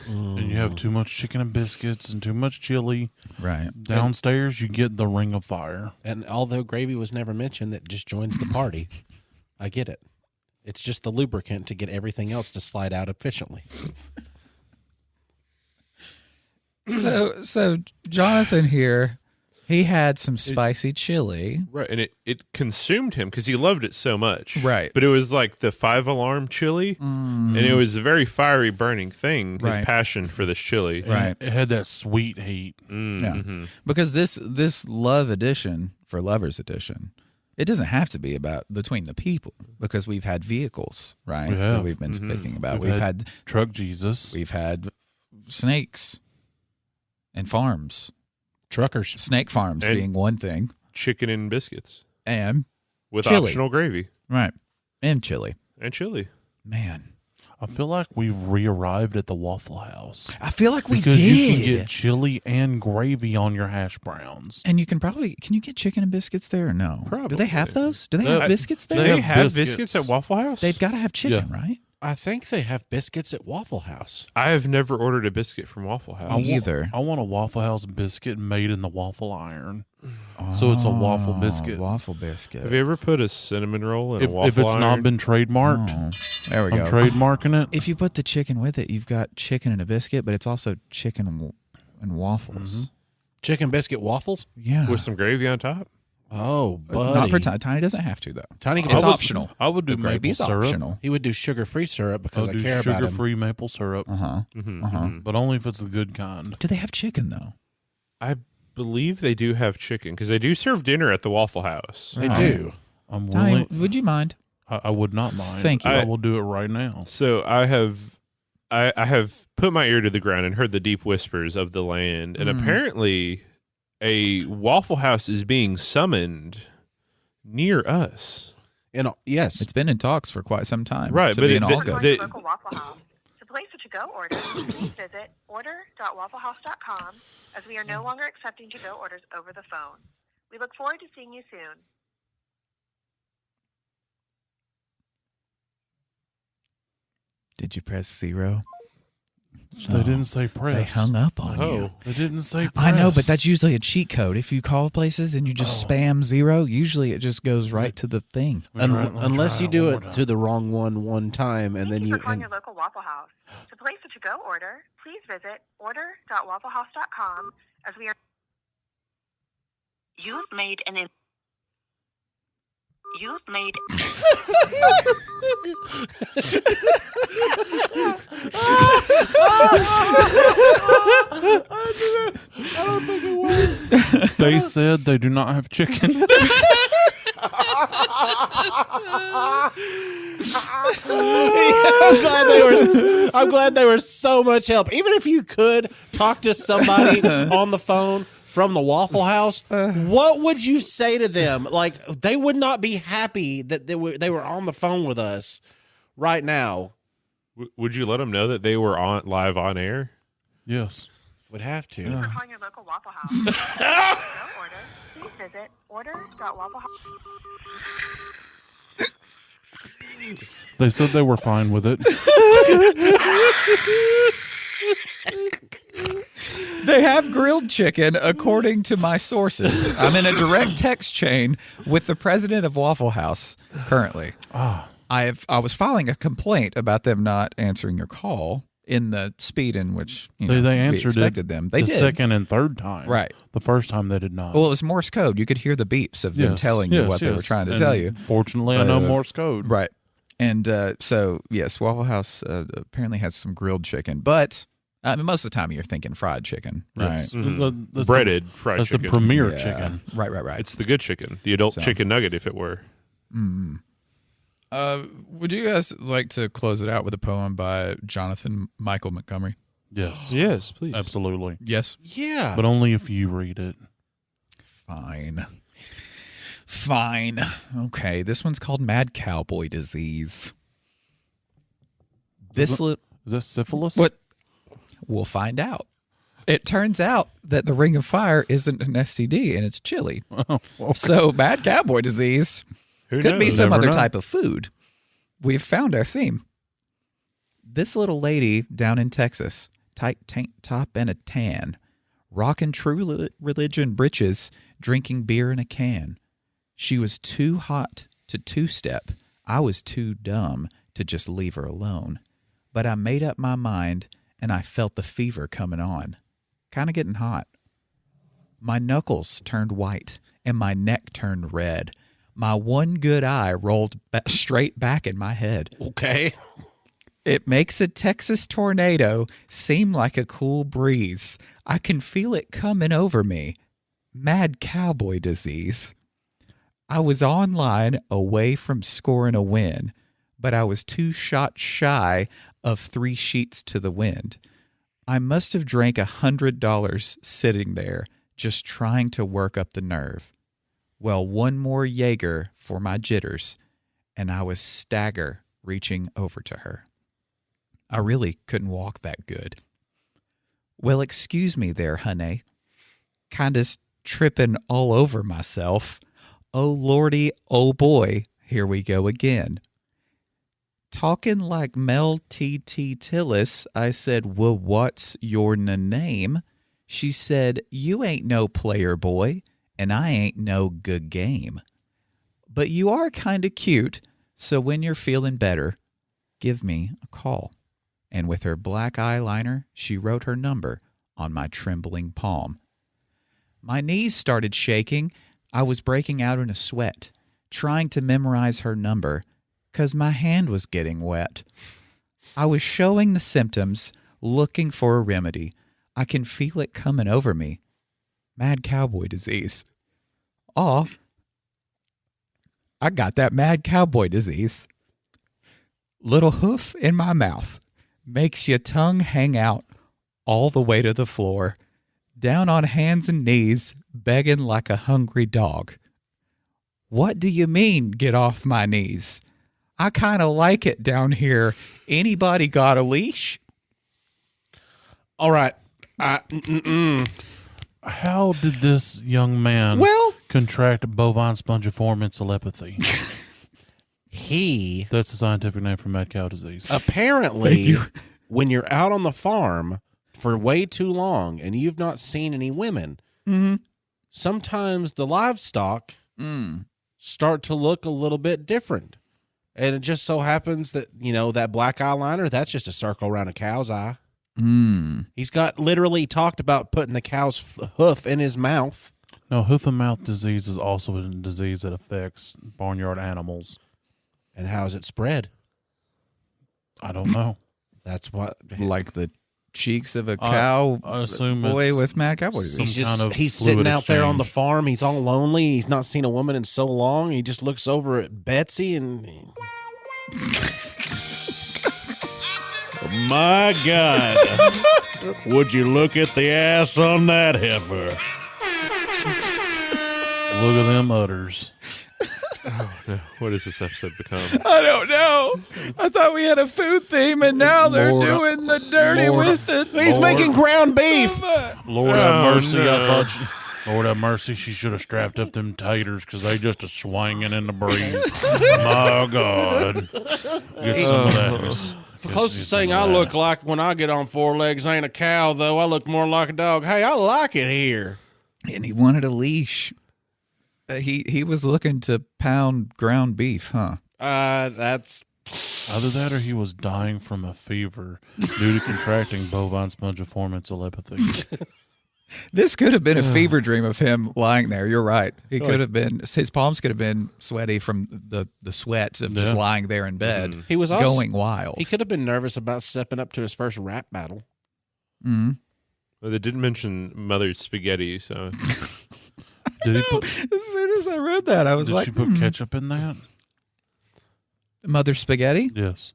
And you have too much chicken and biscuits and too much chili. Right. Downstairs, you get the ring of fire. And although gravy was never mentioned, that just joins the party. I get it. It's just the lubricant to get everything else to slide out efficiently. So Jonathan here, he had some spicy chili. Right, and it consumed him because he loved it so much. Right. But it was like the 5-alarm chili, and it was a very fiery, burning thing, his Right. passion for this chili. Right. It had that sweet heat. Yeah. Because this love edition for Lovers Edition, it doesn't have to be about between the people because we've had vehicles, right? We have. That we've been speaking about. We've We've had had Truck Jesus. we've had snakes and farms. Truckers. Snake farms And- being one thing. Chicken and biscuits And with chili. optional gravy right. And chili. and chili. Man. I feel like we've re-arrived at the Waffle House. I feel like we Because did. you can get chili and gravy on your hash browns. And you can you get chicken and biscuits there or no? Do Probably. they have those? Do they have biscuits there? They They have have biscuits. biscuits at Waffle House? They've got to have chicken, right? I think they have biscuits at Waffle House. I have never ordered a biscuit from Waffle House. Either. I want a Waffle House biscuit made in the waffle iron. So it's a waffle biscuit. Waffle biscuit. Have you ever put a cinnamon roll in a If waffle it's iron? not been trademarked, There we I'm go. trademarking it. If you put the chicken with it, you've got chicken and a biscuit, but it's also chicken and waffles. Chicken biscuit waffles? Yeah. with some gravy on top? Oh, buddy. Not for Tiny. Tiny doesn't have to, though. Tiny can It's put- optional. I would do The maple gravy's syrup. optional. He would do sugar-free syrup because I'll I do care about him. sugar-free maple syrup, but only if it's the good kind. Do they have chicken, though? I believe they do have chicken because they do serve dinner at the Waffle House. They do. I'm Tiny, willing. would you mind? I would not mind. Thank you. I will do it right now. So I have put my ear to the ground and heard the deep whispers of the land, and apparently a Waffle House is being summoned near us. Yes. It's been in talks for quite some time. Right, to but be it- an the- all good. the- Local Waffle House. To place a to-go order, please visit order.wafflehouse.com as we are no longer accepting to-go orders over the phone. We look forward to seeing you soon. Did you press 0? They didn't say press. They hung up on Oh. you. They didn't say press. I know, but that's usually a cheat code. If you call places and you just spam 0, usually it just goes right to the thing. Unless you do one it more to the wrong one time, and then Thank you. for calling And your local Waffle House. To place a to-go order, please visit order.wafflehouse.com as we are. You've made an. You've made. They said they do not have chicken. I'm glad they were so much help. Even if you could talk to somebody on the phone from the Waffle House, what would you say to them? Like, they would not be happy that they were on the phone with us right now. Would you let them know that they were live on air? Yes. Would have to. For calling your local Waffle House. To go order, please visit order.wafflehouse. They said they were fine with it. They have grilled chicken, according to my sources. I'm in a direct text chain with the president of Waffle House currently. I was filing a complaint about them not answering your call in the speed in which They we answered expected it them. They the did. second and third time. Right. The first time they did not. Well, it was Morse code. You could hear the beeps of them Yes, telling you yes, what they were yes. trying to And tell you. Fortunately, I know Uh, Morse code. Right. And so, yes, Waffle House apparently has some grilled chicken, but I mean, most of the time you're thinking fried chicken, right? Yes. That's Breaded fried That's chicken. the premier Yeah. chicken. Right. It's the good chicken, the adult chicken nugget, if it were. Would you guys like to close it out with a poem by Jonathan Michael Montgomery? Yes. Yes, please. Absolutely. Yes. Yeah. But only if you read it. Fine. Okay, this one's called Mad Cowboy Disease. Is that syphilis? What? We'll find out. It turns out that the Ring of Fire isn't an STD, and it's chili. Oh, okay. So bad cowboy disease Who could be knows? some Never other know. type of food. We've found our theme. This little lady down in Texas, tight tank top and a tan, rocking True Religion britches, drinking beer in a can. She was too hot to two-step. I was too dumb to just leave her alone. But I made up my mind, and I felt the fever coming on. Kind of getting hot. My knuckles turned white, and my neck turned red. My one good eye rolled straight back in my head. Okay. It makes a Texas tornado seem like a cool breeze. I can feel it coming over me. Mad cowboy disease. I was online away from scoring a win, but I was 2 shots shy of 3 sheets to the wind. I must have drank $100 sitting there, just trying to work up the nerve. Well, one more Jaeger for my jitters, and I was stagger reaching over to her. I really couldn't walk that good. Well, excuse me there, honey. Kinda tripping all over myself. Oh, lordy, oh boy, here we go again. Talking like Mel T.T. Tillis, I said, well, what's your name? She said, you ain't no player boy, and I ain't no good game. But you are kind of cute, so when you're feeling better, give me a call. And with her black eyeliner, she wrote her number on my trembling palm. My knees started shaking. I was breaking out in a sweat, trying to memorize her number, 'cause my hand was getting wet. I was showing the symptoms, looking for a remedy. I can feel it coming over me. Mad cowboy disease. Aw, I got that mad cowboy disease. Little hoof in my mouth makes your tongue hang out all the way to the floor, down on hands and knees, begging like a hungry dog. What do you mean, get off my knees? I kind of like it down here. Anybody got a leash? All right. How did this young man Well, contract bovine spongiform encephalopathy? He That's the scientific name for mad cow disease. apparently, when you're out on the farm for way too long and you've not seen any women, sometimes the livestock start to look a little bit different. And it just so happens that, you know, that black eyeliner, that's just a circle around a cow's eye. He's got literally talked about putting the cow's hoof in his mouth. No, hoof and mouth disease is also a disease that affects barnyard animals. And how is it spread? I don't know. That's what. like the cheeks of a cow I assume boy it's with mad cowboy disease. some He's just kind of he's fluid sitting out there on the exchange. farm. He's all lonely. He's not seen a woman in so long. He just looks over at Betsy and my God, would you look at the ass on that heifer? Look at them udders. What has this episode become? I don't know. I thought we had a food theme, and now they're Lord, doing the dirty Lord, with it. He's making ground beef. Lord have mercy. no. I thought, Lord have mercy, she should have strapped up them taters because they just a swinging in the breeze. My God. Get some of that. The closest thing I look like when I get on 4 legs ain't a cow, though. I look more like a dog. Hey, I like it here. And he wanted a leash. He was looking to pound ground beef, huh? That's Either that or he was dying from a fever due to contracting bovine spongiform encephalopathy. This could have been a fever dream of him lying there. You're right. He could have been. His palms could have been sweaty from the sweat of just Yeah. lying there in bed. he was also, going wild. He could have been nervous about stepping up to his first rap battle. Well, they did mention Mother's spaghetti, so Did he put? As soon as I read that, I was Did like, she put ketchup in that? Mother spaghetti? Yes.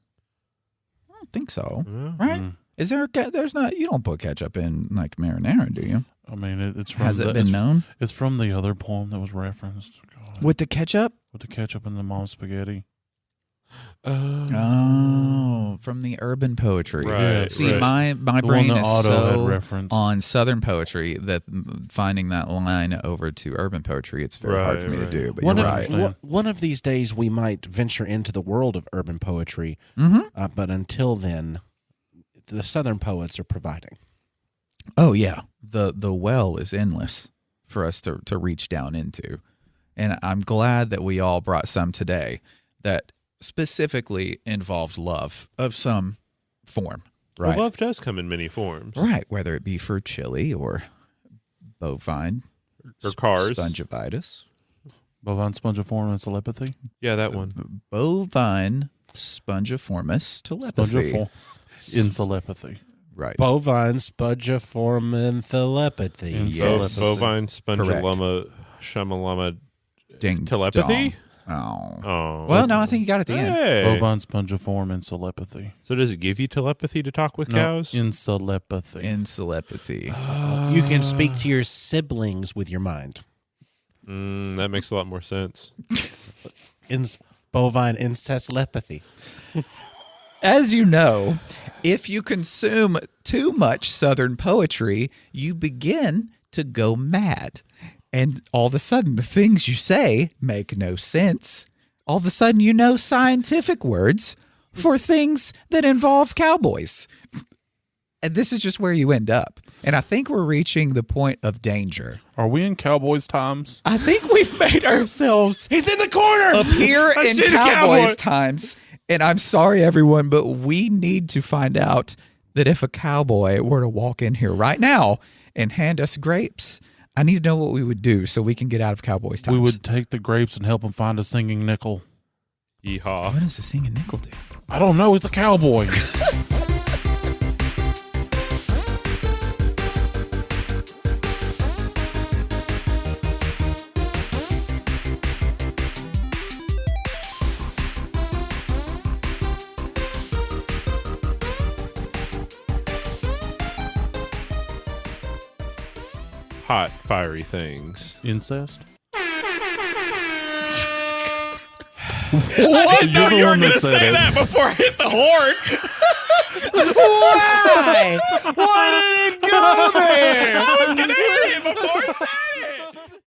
I don't think so. Right? Is there? There's not. You don't put ketchup in like marinara, do you? I mean, it's from Has it the, been known It's from the other poem that was referenced. God. with the ketchup? With the ketchup and the mom's spaghetti. Oh, from the urban poetry. Right, See, right. my The brain one is that Otto had so referenced. on Southern poetry that finding that line over to urban poetry, it's very hard for me to do. But One you're of, right. one of these days, we might venture into the world of urban poetry. But until then, the Southern poets are providing. Oh yeah, the well is endless for us to reach down into, and I'm glad that we all brought some today that specifically involved love of some form. Right, Well, love does come in many forms. right. Whether it be for chili or bovine Or cars. spongivitis, Bovine spongiform telepathy. Yeah, that one. bovine spongiformis telepathy. Spongiform in telepathy. Right. Bovine spongiform telepathy. In Yes. Bovine sponguloma shamalama Ding telepathy? dong. Oh. Oh. Well, no, I think you got it at the end. Hey. Bovine spongiform in telepathy. So does it give you telepathy to talk with No, cows? in telepathy. In telepathy. You can speak to your siblings with your mind. That makes a lot more sense. Bovine incest telepathy. As you know, if you consume too much Southern poetry, you begin to go mad. And all of a sudden, the things you say make no sense. All of a sudden, you know scientific words for things that involve cowboys. And this is just where you end up. And I think we're reaching the point of danger. Are we in Cowboys times? I think we've made ourselves He's in the corner. appear I in see the Cowboys cowboy. times. And I'm sorry, everyone, but we need to find out that if a cowboy were to walk in here right now and hand us grapes, I need to know what we would do so we can get out of Cowboys times. We would take the grapes and help him find a singing nickel. Yeehaw. What does a singing nickel do? I don't know. He's a cowboy. Hot, fiery things. Incest. What? You're the one that said it. before I hit the horn. Why? Why did it go